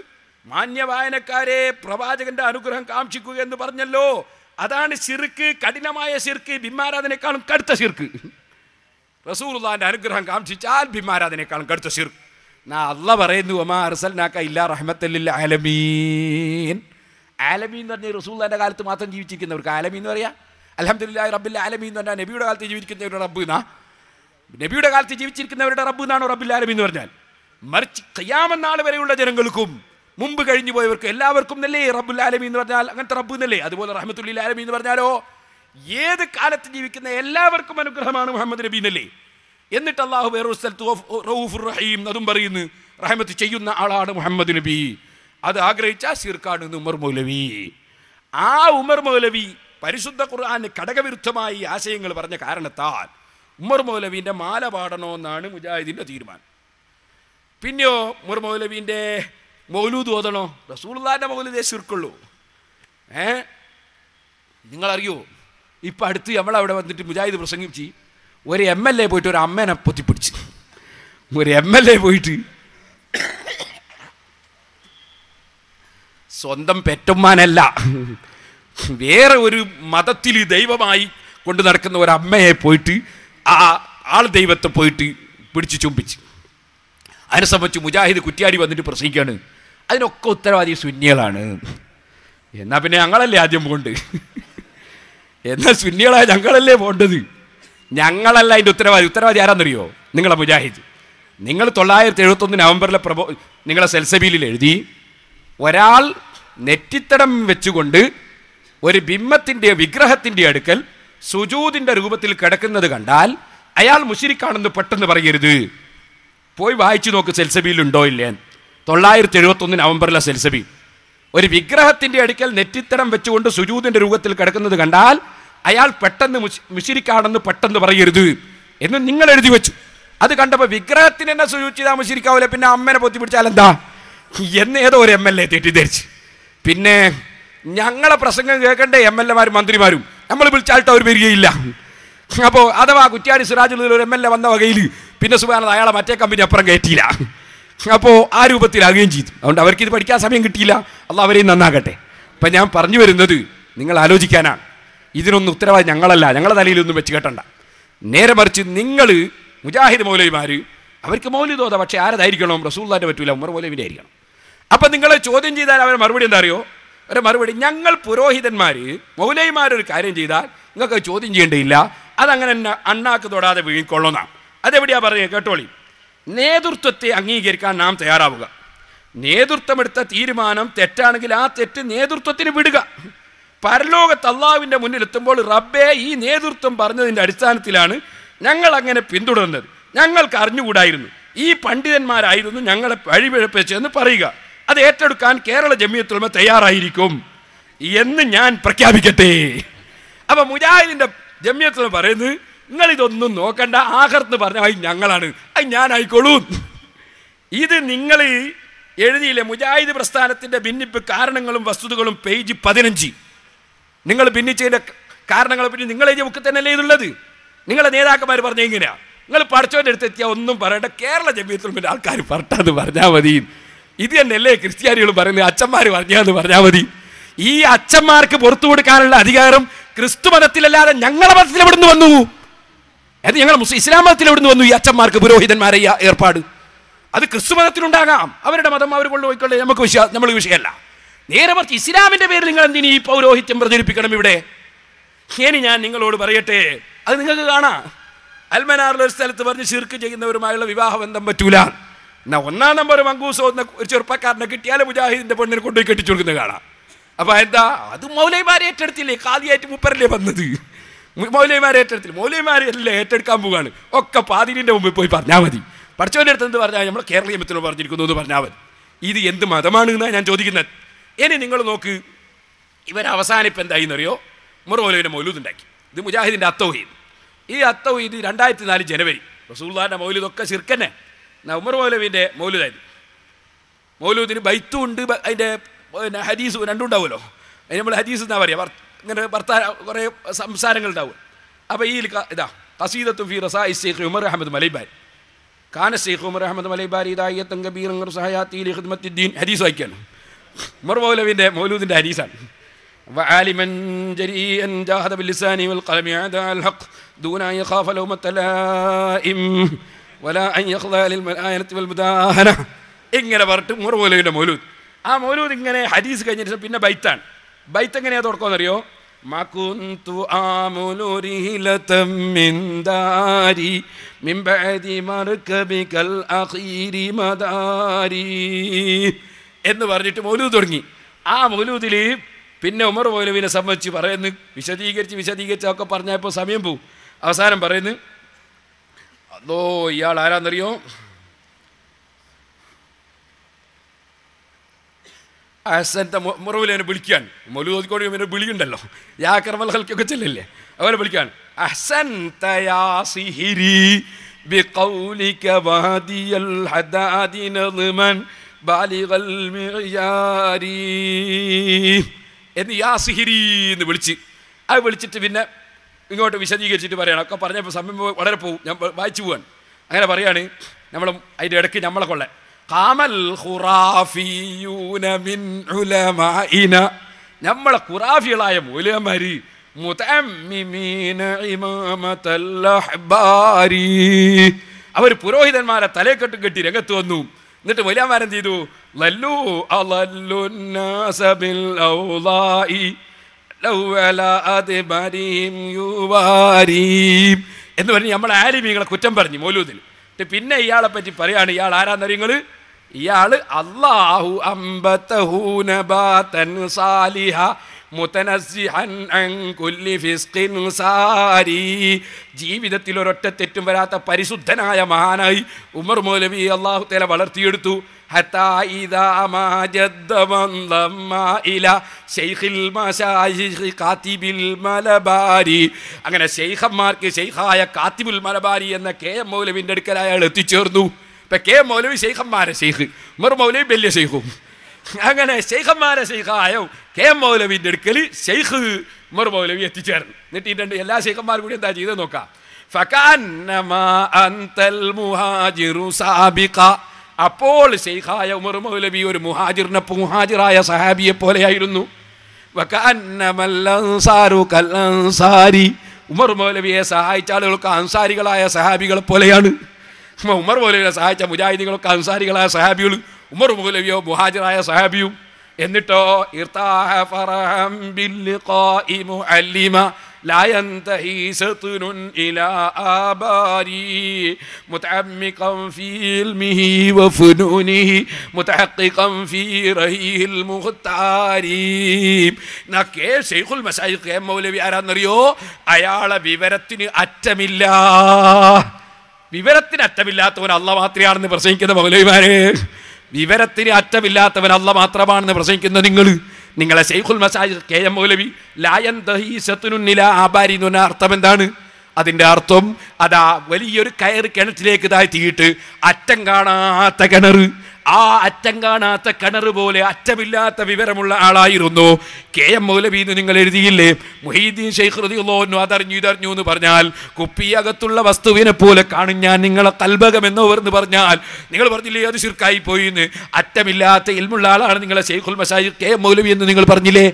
മാന്യവായനക്കാരെ പ്രവാചകന്റെ അനുഗ്രഹം കാംക്ഷിക്കുക എന്ന് പറഞ്ഞല്ലോ, അതാണ് ശിർക്ക്. കഠിനമായ ശിർക്ക്, ബിംബാരാധനേക്കാളും കടുത്ത ശിർക്ക്. റസൂലുള്ളാഹിന്റെ അനുഗ്രഹം കാംക്ഷിച്ചാൽ ബിംബാരാധനേക്കാളും കടുത്ത ശിർക്ക്. അല്ലാഹ് പറയുന്നു, വമാ അർസൽനാക ഇല്ലാ റഹ്മത്തൽ ലിൽ ആലമീൻ. ആലമീൻ എന്ന് പറഞ്ഞാൽ റസൂലുള്ളാഹിന്റെ കാലത്ത് മാത്രം ജീവിച്ചിരിക്കുന്നവർക്ക് ആലമീൻ എന്ന് പറയാം. അൽഹംദുലില്ലാഹി റബ്ബിൽ ആലമീൻ എന്ന് പറഞ്ഞാൽ നബിയുടെ കാലത്ത് ജീവിച്ചിരിക്കുന്നവരുടെ റബ്ബ് എന്നാ? നബിയുടെ കാലത്ത് ജീവിച്ചിരിക്കുന്നവരുടെ റബ്ബ് എന്നാണോ റബ്ബിൽ ആലമീൻ എന്ന് പറഞ്ഞാൽ? മറിച്ച് ഖിയാമത്ത് നാൾ വരെയുള്ള ജനങ്ങൾക്കും മുമ്പ് കഴിഞ്ഞു പോയവർക്ക് എല്ലാവർക്കും എന്നല്ലേ റബ്ബുൽ ആലമീൻ എന്ന് പറഞ്ഞാൽ? അങ്ങനത്തെ റബ്ബ് എന്നല്ലേ? അതുപോലെ റഹ്മത്തുൽ ലിൽ ആലമീൻ എന്ന് പറഞ്ഞാലോ ഏത് കാലത്ത് ജീവിക്കുന്ന എല്ലാവർക്കും അനുഗ്രഹമാണ് മുഹമ്മദ് നബി എന്നല്ലേ? എന്നിട്ട് അല്ലാഹു വേറൊരു സ്ഥലത്ത് റഊഫുർ റഹീം അതും പറയുന്നു, റഹ്മത്ത് ചെയ്യുന്ന ആളാണ് മുഹമ്മദ് നബി. അത് ആഗ്രഹിച്ച ശിർക്കാണ് ഉമർ മൗലവി. ആ ഉമർ മൗലവി പരിശുദ്ധ ഖുർആന് ഘടകവിരുദ്ധമായി ആശയങ്ങൾ പറഞ്ഞ കാരണത്താൽ ഉമർ മൗലവിൻ്റെ മാല പാടണമെന്നാണ് മുജാഹിദിൻ്റെ തീരുമാനം. പിന്നെയോ ഉമർ മൗലവിൻ്റെ മൗലൂദ് ഓതണോ? റസൂലുള്ളാഹിന്റെ മൗലൂദേ ശിർക്കുള്ളൂ. നിങ്ങളറിയോ, ഇപ്പം അടുത്ത് നമ്മളവിടെ വന്നിട്ട് മുജാഹിദ് പ്രസംഗിച്ച് ഒരു MLA പോയിട്ട് ഒരു അമ്മേനെ പൊത്തിപ്പിടിച്ച്, ഒരു MLA പോയിട്ട് സ്വന്തം പെറ്റമ്മാനല്ല വേറെ ഒരു മതത്തിൽ ദൈവമായി കൊണ്ട് നടക്കുന്ന ഒരു അമ്മയെ പോയിട്ട് ആ ആൾ ദൈവത്തെ പോയിട്ട് പിടിച്ച് ചുംബിച്ച്. അതിനെ സംബന്ധിച്ച് മുജാഹിദ് കുറ്റ്യാടി വന്നിട്ട് പ്രസംഗിക്കുകയാണ്, അതിനൊക്കെ ഉത്തരവാദി സുന്നികളാണ്. എന്നാൽ പിന്നെ ഞങ്ങളല്ലേ ആദ്യം പോകേണ്ടത്? എന്നാൽ സുന്നികളായ ഞങ്ങളല്ലേ പോകേണ്ടത്? ഞങ്ങളല്ല അതിൻ്റെ ഉത്തരവാദി ആരാന്നറിയോ? നിങ്ങളെ മുജാഹിദ്. നിങ്ങൾ 971 നവംബറിലെ നിങ്ങളെ സെൽസബീലിൽ എഴുതി, ഒരാൾ നെറ്റിത്തടം വെച്ചുകൊണ്ട് ഒരു ബിംബത്തിൻ്റെ വിഗ്രഹത്തിൻ്റെ അടുക്കൽ സുജൂദിൻ്റെ രൂപത്തിൽ കിടക്കുന്നത് കണ്ടാൽ അയാൾ മുശ്രിക്കാണെന്ന് പെട്ടെന്ന് പറയരുത്. പോയി വായിച്ചു നോക്ക് സെൽസബീലുണ്ടോ ഇല്ലേ. 971 നവംബറിലെ സെൽസബീൽ. ഒരു വിഗ്രഹത്തിൻ്റെ അടുക്കൽ നെറ്റിത്തടം വെച്ചുകൊണ്ട് സുജൂദിൻ്റെ രൂപത്തിൽ കിടക്കുന്നത് കണ്ടാൽ അയാൾ പെട്ടെന്ന് മുശ്രിക്കാണെന്ന് പെട്ടെന്ന് പറയരുത് എന്ന് നിങ്ങൾ എഴുതി വെച്ചു. അത് കണ്ടപ്പോൾ വിഗ്രഹത്തിന് തന്നെ സുജൂദ് ചെയ്താൽ മുശ്രിക്കാവില്ല, പിന്നെ അമ്മേനെ പൊത്തി പിടിച്ചാൽ എന്താ എന്ന് ഏതോ ഒരു MLA തെറ്റിദ്ധരിച്ച്. പിന്നെ ഞങ്ങളെ പ്രസംഗം കേൾക്കേണ്ട MLA മാരും മന്ത്രിമാരും നമ്മൾ വിളിച്ചായിട്ട് അവർ വരികയില്ല. അപ്പോൾ അഥവാ കുറ്റ്യാടി സിറാജുൽ ഒരു MLA വന്ന വകയിൽ പിന്നെ സുബ്ഹാനല്ലാഹ് അയാളെ മറ്റേ കമ്പനി അപ്പുറം കയറ്റിയില്ല. അപ്പോൾ ആ രൂപത്തിലാകുകയും ചെയ്തു. അതുകൊണ്ട് അവർക്കിത് പഠിക്കാൻ സമയം കിട്ടിയില്ല. അള്ളാഹ് അവരെയും നന്നാകട്ടെ. അപ്പം ഞാൻ പറഞ്ഞു വരുന്നത് നിങ്ങൾ ആലോചിക്കാനാണ്. ഇതിനൊന്നും ഉത്തരവാദി ഞങ്ങളല്ല, ഞങ്ങളുടെ തലയിലൊന്നും വെച്ച് കേട്ടണ്ട. നേരെ മറിച്ച് നിങ്ങൾ മുജാഹിദ് മൗലവിമാർ അവർക്ക് മൗലിദ് ഓതാം, പക്ഷേ ആരതായിരിക്കണം? റസൂലുള്ളാഹിന്റെ പറ്റൂല, ഉമർ മൗലവിൻ്റെ ആയിരിക്കണം. അപ്പം നിങ്ങൾ ചോദ്യം ചെയ്താൽ അവരെ മറുപടി എന്താ അറിയോ? ഒരു മറുപടി, ഞങ്ങൾ പുരോഹിതന്മാർ മൗലവിമാരൊരു കാര്യം ചെയ്താൽ നിങ്ങൾക്ക് ചോദ്യം ചെയ്യേണ്ടതില്ല, അതങ്ങനെ അണ്ണാക്ക് തൊടാതെ വീഴിക്കൊള്ളുന്നതാണ്. അതെവിടെയാണ് പറയുക? കേട്ടോളി. നേതൃത്വത്തെ അംഗീകരിക്കാൻ നാം തയ്യാറാവുക. നേതൃത്വമെടുത്ത തീരുമാനം തെറ്റാണെങ്കിൽ ആ തെറ്റ് നേതൃത്വത്തിന് വിടുക. പരലോകത്ത് അള്ളാഹുവിൻ്റെ മുന്നിലെത്തുമ്പോൾ റബ്ബേ ഈ നേതൃത്വം പറഞ്ഞതിൻ്റെ അടിസ്ഥാനത്തിലാണ് ഞങ്ങൾ അങ്ങനെ പിന്തുടർന്നത്, ഞങ്ങൾക്ക് അറിഞ്ഞുകൂടായിരുന്നു. ഈ പണ്ഡിതന്മാരായിരുന്നു ഞങ്ങളെ വഴിപിഴപ്പിച്ചെന്ന് പറയുക. അത് ഏറ്റെടുക്കാൻ കേരള ജമിയത്തുൽ ഉലമ തയ്യാറായിരിക്കും എന്ന് ഞാൻ പ്രഖ്യാപിക്കട്ടെ. അപ്പൊ മുജാഹിദിന്റെ ജമിയത്തുൽ ഉലമ പറയുന്നത്, നിങ്ങൾ ഇതൊന്നും നോക്കണ്ട, ആഖിറത്ത് പറഞ്ഞാൽ ഞങ്ങളാണ്, അത് ഞാനായിക്കോളൂ. ഇത് നിങ്ങൾ എഴുതിയില്ലേ മുജാഹിദ് പ്രസ്ഥാനത്തിന്റെ ഭിന്നിപ്പ് കാരണങ്ങളും വസ്തുതകളും പേജ് 15. നിങ്ങൾ ഭിന്നിച്ചതിന്റെ കാരണങ്ങളെ പറ്റി നിങ്ങൾ എഴുതിയ ബുക്ക് തന്നെയല്ലേ ഇതുള്ളത്? നിങ്ങളെ നേതാക്കന്മാർ പറഞ്ഞ എങ്ങനെയാ? നിങ്ങൾ പഠിച്ചവൻ്റെ അടുത്ത് എത്തിയാൽ ഒന്നും പറയണ്ട, കേരള ജമിയത്തുൽ ഉലമയുടെ ആൾക്കാർ പറഞ്ഞാന്ന് പറഞ്ഞാൽ മതി. ഇത് തന്നെയല്ലേ ക്രിസ്ത്യാനികൾ പറയുന്നത്, അച്ഛന്മാർ പറഞ്ഞാന്ന് പറഞ്ഞാൽ മതി. ഈ അച്ഛന്മാർക്ക് പുറത്തു കൊടുക്കാനുള്ള അധികാരം ക്രിസ്തു മതത്തിലല്ലാതെ ഞങ്ങളുടെ മതത്തിൽ എവിടുന്ന് വന്നു? അത് ഞങ്ങൾ ഇസ്ലാം മതത്തിൽ എവിടുന്ന് വന്നു? ഈ അച്ഛന്മാർക്ക് പുരോഹിതന്മാരെ ഏർപ്പാട് അത് ക്രിസ്തു മതത്തിലുണ്ടാകാം, അവരുടെ മതം അവർ കൊണ്ടുപോയിക്കൊള്ളേ, നമ്മൾ വിഷയമല്ല. നേരെ മറിച്ച് ഇസ്ലാമിന്റെ പേരിൽ നിങ്ങൾ എന്തിനു ഈ പൗരോഹിത്യം പ്രചരിപ്പിക്കണം ഇവിടെ? ഇനി ഞാൻ നിങ്ങളോട് പറയട്ടെ, അത് നിങ്ങൾക്ക് കാണാം. അൽമനാറിലൊരു സ്ഥലത്ത് പറഞ്ഞ് ശിർക്ക് ചെയ്യുന്നവരുമായുള്ള വിവാഹബന്ധം പറ്റൂല. എന്നാ 1-ാം നമ്പർ മങ്കൂസോ എന്ന ഒരു ചെറുപ്പക്കാരനെ കിട്ടിയാലും മുജാഹിദിന്റെ പെണ്ണിനെ കൊണ്ടുപോയി കെട്ടിച്ചു കൊടുക്കുന്നത് കാണാം. അപ്പൊ എന്താ, അത് മൗലവിമാരെ ഏറ്റെടുത്തില്ലേ? ഖാദിയായിട്ട് മൂപ്പരല്ലേ വന്നത്? മൗലവിമാരെ ഏറ്റെടുത്തില്ല, മൗലവിമാരല്ലേ ഏറ്റെടുക്കാൻ പോവുകയാണ്. ഒക്കെ പാതിരിന്റെ മുമ്പിൽ പോയി പറഞ്ഞാൽ മതി. പഠിച്ചവൻ്റെ അടുത്ത് എന്ത് പറഞ്ഞാൽ നമ്മൾ കേരള നിയമത്തിൽ പറഞ്ഞിരിക്കുന്നു എന്ന് പറഞ്ഞാൽ മതി. ഇത് എന്ത് മതമാണ് എന്നാണ് ഞാൻ ചോദിക്കുന്നത്. ഇനി നിങ്ങൾ നോക്ക്, ഇവരവസാനം ഇപ്പം എന്തായിന്നറിയോ? ഉമർ മൗലവിയുടെ മൗലൂദ് ഉണ്ടാക്കി. ഇത് മുജാഹിദിൻ്റെ അത്തൗഹീദ്. ഈ അത്തൗഹീദ് 2004 ജനുവരി റസൂലുള്ളാഹിന്റെ മൗലൂദൊക്കെ ശിർക്കന്നെ. ഉമർ മൗലവിൻ്റെ മൗലൂദായത്. മൗലൂദിന് ബൈത്തും ഉണ്ട്, അതിൻ്റെ പിന്നെ ഹദീസ് രണ്ടും ഉണ്ടാവുമല്ലോ. അതിന് നമ്മൾ ഹദീസ് എന്നാ പറയുക, ഇങ്ങനെ കുറേ സംസാരങ്ങൾ ഉണ്ടാവും. അപ്പോൾ ഈ ഇതാ ഖസീദത്തുൻ ഫീ റസാഇ ശൈഖ് ഉമർ അഹമ്മദ് മലൈബാരി. കാന ശൈഖ് ഉമർ അഹമ്മദ് മലൈബാരി ദാഇയത്തൻ കബീറൻ സഹയാത്തി ലിഖിദ്മത്തിദ്ദീൻ. ഹദീസ് വായിക്കാണ്, ഉമർ മൗലവിൻ്റെ മൗലൂദിൻ്റെ ഹദീസാണ്. وعالما جريئا جاهد باللسان والقلم عداء الحق دون أن يخاف لومة لائم ولا أن يخضع للمآينة والمداهنة. ഇങ്ങനെ പറഞ്ഞിട്ട് ഉമർ മൗലവിയുടെ മൗലൂദ്. ആ മൗലൂദ് ഇങ്ങനെ ഹദീസ് കഴിഞ്ഞിട്ട് പിന്നെ ബൈത്താണ്. ബൈത്ത് എങ്ങനെയാണ് തുടക്കമെന്നറിയോ? മകുന്തു ആമുലു റിഹ്ലതം മിൻ ദാരി മിൻ ബഅദി മർകബികൽ അഖീരി മദാരി എന്ന് പറഞ്ഞിട്ട് മൗലൂദ് തുടങ്ങി. ആ മൗലൂദിൽ പിന്നെ ഉമർ മൗലവിനെ സംബന്ധിച്ച് പറയുന്നു, വിശദീകരിച്ചൊക്കെ പറഞ്ഞപ്പോൾ സമയം പോവും. അവസാനം പറയുന്നു, അതോ ഇയാൾ ആരാന്നറിയോ? അഹ്സൻത ഉമർ മൗലവിനെ വിളിക്കാൻ, മൗലൂദിക്കോട് ഇവനെ വിളിയുണ്ടല്ലോ, യാ കർമൽ ഖൽക്കൊക്കെ ചെല്ലില്ലേ, അവരെ വിളിക്കാൻ. അഹ്സൻത യാ സിഹിരി ബിഖൗലിക വഹദിയൽ ഹദാദി നദ്മൻ ബാലിഗൽ മിഅയാരി എന്ന് യാ സിഹിരി എന്ന് വിളിച്ച്, അത് വിളിച്ചിട്ട് പിന്നെ ഇങ്ങോട്ട് വിശദീകരിച്ചിട്ട് പറയണം. ഒക്കെ പറഞ്ഞപ്പോൾ സമയം വളരെ പോവും, ഞാൻ വായിച്ചു പോവാൻ. അങ്ങനെ പറയാണ്, നമ്മൾ അതിൻ്റെ ഇടയ്ക്ക് നമ്മളെ കൊള്ളെ ഖാമൽ ഖുറാഫിയൂന മിൻ ഉലമാഇന, നമ്മളെ ഖുറാഫികളായ മൗലവിമാർ മുതഅമ്മിമീന ഇമാമത്തൽ അഹ്ബാരി, അവർ പുരോഹിതന്മാരെ തലക്കെട്ട് കെട്ടി രംഗത്ത് വന്നു. എന്നിട്ട് മൗലവിമാരെന്ത് ചെയ്തു? ലല്ലു അളല്ലുന്നാസ ബിൽ ഔളാഇ ലൗ അലാ അദ്ബരിഹിം യുവാരി എന്ന് പറഞ്ഞ് നമ്മളെ ആലിമീങ്ങളെ കുറ്റം പറഞ്ഞു മൗലൂദിൽ. പിന്നെ ഇയാളെ പറ്റി പറയാണ്, ഇയാൾ ആരാന്നറിയങ്ങൾ? ഇയാൾ അല്ലാഹു അംബതഹു നബാതൻ സാലിഹ മുതനസ്സിഹൻ അൻ കുല്ലി ഫിസ്ഖിൻ സാരി, ജീവിതത്തിൽ ഒരൊറ്റ തെറ്റും വരാത്ത പരിശുദ്ധനായ മഹാനായി ഉമർ മൗലവി അല്ലാഹു തആല വളർത്തിയെടുത്തു. ഹത്താ ഇദാ മാ ജദ്ദ വന്ദമ്മ ഇലാ ശൈഖിൽ മശായിഖ് കാതിബിൽ മലബാരി, അങ്ങനെ ശൈഖന്മാർക്ക് ശൈഖായ കാതിബുൽ മലബാരി എന്ന കെ.എം. മൗലവിൻ്റെ അടുക്കൽ അയാൾ എത്തിച്ചേർന്നു. ഇപ്പം കെ.എം. മൗലവി ശൈഖന്മാരെ ശൈഖ്, ഉമർ മൗലവി വലിയ ശൈഖും. അങ്ങനെ ശൈഖന്മാരെ ശൈഖായ കെ.എം. മൗലവിൻ്റെ അടുക്കൽ ശൈഖ് ഉമർ മൗലവി എത്തിച്ചേർന്നു. എന്നിട്ട് ഇതിൻ്റെ എല്ലാ ശൈഖന്മാരും കൂടി എന്താ ചെയ്ത് നോക്കാം. ഫകഅന്നമാ അൻതൽ മുഹാജിറു സാബിഖ, അപ്പോൾ ശൈഖായ ഉമർ മൗലവി ഒരു മുഹാജിറായ സഹാബിയെ പോലെയായിരുന്നു. വകഅന്നമൽ അൻസാറു കൽ അൻസാരി, ഉമർ മൗലവിയെ സഹായിച്ച ആളുകൾക്ക് അൻസാരികളായ സഹാബികളെ പോലെയാണ്. ഉമർ മൗലവിയെ സഹായിച്ച മുജാഹിദുകളൊക്കെ അൻസാരികളായ സഹാബികൾ, ഉമർ മൗലവിയോ മുഹാജിറായ സഹാബിയും. എന്നിട്ടോ ഇർതാഹ ഫറഹം ബിൽലിഖാഇ മുഅല്ലിമ ലാ യൻതഹി സത്നുൻ ഇലാ ആബാരി മുതഅമ്മിഖൻ ഫീ ഇൽമിഹി വഫുനൂനിഹി മുതഹഖിഖൻ ഫീ റഹീഹിൽ മുഖ്താരി. നക്കേ ശൈഖുൽ മശായിഖ് മൗലവി ആരാന്നറിയോ? അയാളെ വിവരത്തിന് അറ്റമില്ല. വിവരത്തിന് അറ്റമില്ലാത്തവൻ അല്ല മാത്രമാണെന്ന് പ്രസംഗിക്കുന്ന മൗലവിമാരെ, വിവരത്തിന് അറ്റമില്ലാത്തവൻ അല്ല മാത്രമാണെന്ന് പ്രസംഗിക്കുന്ന നിങ്ങളെ ശൈഖുൽ മശായിഖ് KM മൗലവി ലായന്തഹി സത്തുനുന്നില ആബാരി എന്ന് പറഞ്ഞ അർത്ഥം എന്താണ്? അതിൻ്റെ അർത്ഥം അതാ വലിയൊരു കയറ് കിണറ്റിലേക്ക് താഴ്ത്തിയിട്ട് അറ്റം കാണാത്ത കിണർ, ആ അറ്റം കാണാത്ത കിണർ പോലെ അറ്റമില്ലാത്ത വിവരമുള്ള ആളായിരുന്നു KM മൗലവി എന്ന് നിങ്ങൾ എഴുതിയില്ലേ? മുഹീദ്ദീൻ ശൈഖ് റളിയല്ലാഹു അൻഹു അതറിഞ്ഞു ഇതറിഞ്ഞു എന്ന് പറഞ്ഞാൽ കുപ്പിയകത്തുള്ള വസ്തുവിനെ പോലെ കാണും ഞാൻ നിങ്ങളെ കൽബകം എന്ന് പറഞ്ഞാൽ നിങ്ങൾ പറഞ്ഞില്ലേ അത് ശിർക്കായി പോയി എന്ന്. അറ്റമില്ലാത്ത ഇൽമുള്ള ആളാണ് നിങ്ങളെ ശൈഖുൽ മശായിഖ് KM മൗലവി എന്ന് നിങ്ങൾ പറഞ്ഞില്ലേ?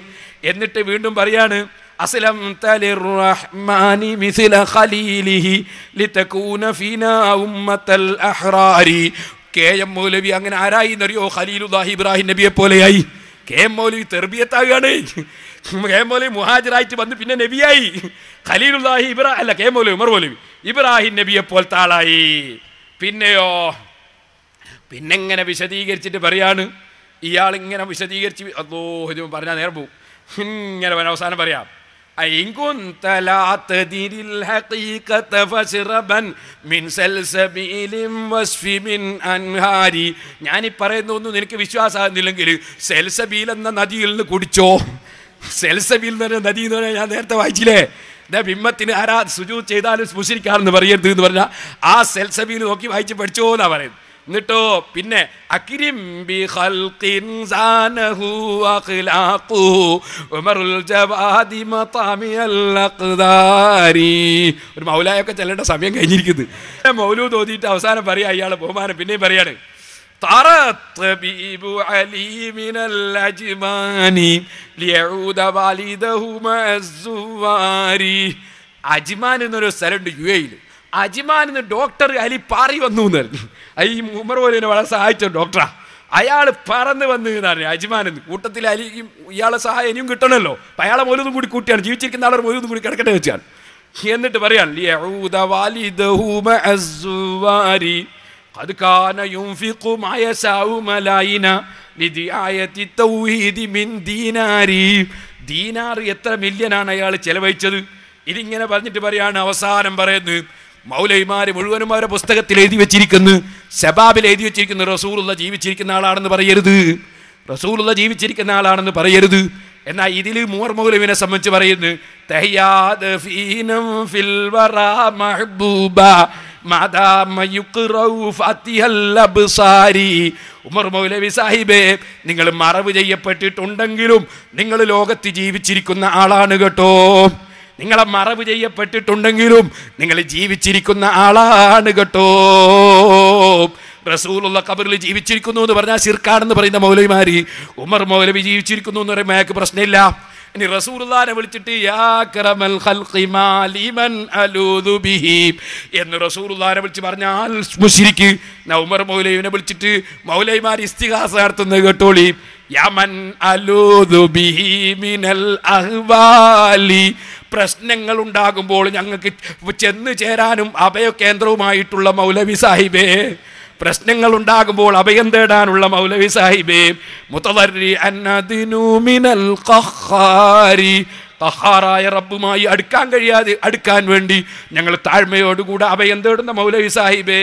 എന്നിട്ട് വീണ്ടും പറയാണ് അസ്ലം തലിർറഹ്മാനി മിസ്ല ഖലീലിഹി ലിതകൂന ഫീനാ ഉമ്മത്തൽ അഹ്റാരി. KM മൗലവി അങ്ങനെ ആരായി എന്നറിയോ? ഖലീലുല്ലാഹി ഇബ്രാഹിം നബിയെ പോലെയായി. KM മൗലവി തെർബിയത്താകാണ്. KM മൗലവി മുഹാജിറായിട്ട് വന്ന് പിന്നെ നബിയായി. ഖലീലുല്ലാഹി ഇബ്രാഹിം അല്ല KM മൗലവി, ഉമർ മൗലവി ഇബ്രാഹിം നബിയെ പോലത്തെ ആളായി. പിന്നെങ്ങനെ വിശദീകരിച്ചിട്ട് പറയാണ്, ഇയാളിങ്ങനെ വിശദീകരിച്ച് അല്ലോ ഇത് പറഞ്ഞാൽ നേരം പോവും. ഇങ്ങനെ അവസാനം പറയാം, ഞാനീ പറയുന്നൊന്നും നിനക്ക് വിശ്വാസമാകുന്നില്ലെങ്കിൽ സെൽസബീൽ എന്ന നദിയിൽ നിന്ന് കുടിച്ചോ. സെൽസബീൽ എന്ന് പറഞ്ഞ നദി എന്ന് പറഞ്ഞാൽ ഞാൻ നേരത്തെ വായിച്ചില്ലേ, ബിംബത്തിന് ആരാ സുജൂദ് ചെയ്താലും മുശ്രിക്കാണെന്ന് പറയരുത് എന്ന് പറഞ്ഞാൽ ആ സെൽസബീൽ നോക്കി വായിച്ച് പഠിച്ചോ എന്നാ പറയുന്നത്. എന്നിട്ടോ പിന്നെ അക്രിം ബി ഖൽഖിൻ സാനഹു അഖ്ലാഖു ഉമറുൽ ജവാദി മതാമിയൽ അഖ്ദാരി. ഒരു മൗലായൊക്കെ ചെല്ലേണ്ട സമയം കഴിഞ്ഞിരിക്കുന്നു. മൗലൂദ് ഓതിയിട്ട് അവസാനം പറയാ അയാളെ ബഹുമാനം പിന്നെയും പറയാണ്, തറത്തബീബു അലി മിനൽ അജ്മാനി ലിയഊദ വാലിദഹു മഅസ്സുവാരി. അജ്മാൻ എന്നൊരു സ്ഥലമുണ്ട് UAE-യിൽ. അജ്മാനിന്ന് ഡോക്ടർ അലി പാറി വന്നു എന്ന് പറഞ്ഞു. ഈ ഉമർ മൗലവിനെ വളരെ സഹായിച്ച ഡോക്ടറാ. അയാൾ പറന്ന് വന്നു എന്നാണ് അജ്മാനെന്ന്. കൂട്ടത്തിൽ അലി ഇയാളെ സഹായം ഇനിയും കിട്ടണമല്ലോ, അപ്പം അയാളെ മൗലൂദും കൂടി കൂട്ടിയാണ്, ജീവിച്ചിരിക്കുന്ന ആളെ മൗലൂദും കൂടി കിടക്കട്ടെ വെച്ചാണ്. എന്നിട്ട് പറയാൻ ദീനാർ എത്ര മില്യനാണ് അയാൾ ചെലവഴിച്ചത്. ഇതിങ്ങനെ പറഞ്ഞിട്ട് പറയാണ് അവസാനം പറയുന്നത്, മൗലവിമാര് മുഴുവനും അവരുടെ പുസ്തകത്തിൽ എഴുതി വെച്ചിരിക്കുന്നു, ശബാബിൽ എഴുതി വെച്ചിരിക്കുന്നു, റസൂലുള്ള ജീവിച്ചിരിക്കുന്ന ആളാണെന്ന് പറയരുത്, റസൂലുള്ള ജീവിച്ചിരിക്കുന്ന ആളാണെന്ന് പറയരുത്. എന്നാൽ ഇതിൽ ഉമർ മൗലവിനെ സംബന്ധിച്ച് പറയുന്നു, ഉമർ മൗലവി സാഹിബേ, നിങ്ങൾ മറവ് ചെയ്യപ്പെട്ടിട്ടുണ്ടെങ്കിലും നിങ്ങൾ ലോകത്ത് ജീവിച്ചിരിക്കുന്ന ആളാണ് കേട്ടോ. നിങ്ങളെ മറവ് ചെയ്യപ്പെട്ടിട്ടുണ്ടെങ്കിലും നിങ്ങൾ ജീവിച്ചിരിക്കുന്ന ആളാണ് കേട്ടോ. റസൂലുള്ള ഖബറിൽ ജീവിച്ചിരിക്കുന്നു എന്ന് പറഞ്ഞാൽ ശിർക്കാണെന്ന് പറയുന്ന മൗലവിമാര് ഉമർ മൗലവി ജീവിച്ചിരിക്കുന്നു എന്ന് പറയുമ്പോൾ അയാൾക്ക് പ്രശ്നമില്ല. ഇനി റസൂലുള്ളാഹിനെ വിളിച്ചിട്ട് യാ കറമൽ ഖൽഖി മാലിമൻ അലൂദു ബിഹി എന്ന് റസൂലുള്ളാഹിനെ വിളിച്ച് പറഞ്ഞാൽ മുശ്രിക്ക്. ഉമർ മൗലവിനെ വിളിച്ചിട്ട് മൗലവിമാർ ഇസ്തിഗാസ നടത്തുന്നത് കേട്ടോളി. യമൻ അലൂദു ബിഹി മിനൽ അഹ്വാലി. പ്രശ്നങ്ങൾ ഉണ്ടാകുമ്പോൾ ഞങ്ങൾക്ക് ചെന്ന് ചേരാനും അഭയകേന്ദ്രവുമായിട്ടുള്ള മൗലവി സാഹിബേ, പ്രശ്നങ്ങൾ ഉണ്ടാകുമ്പോൾ അഭയം തേടാനുള്ള മൗലവി സാഹിബേ, മുതദർരി അന്നദിനു മിനൽ ഖഹാരി, ഖഹാറായ റബ്ബുമായി അടുക്കാൻ വേണ്ടി ഞങ്ങൾ താഴ്മയോടുകൂടെ അഭയം തേടുന്ന മൗലവി സാഹിബേ,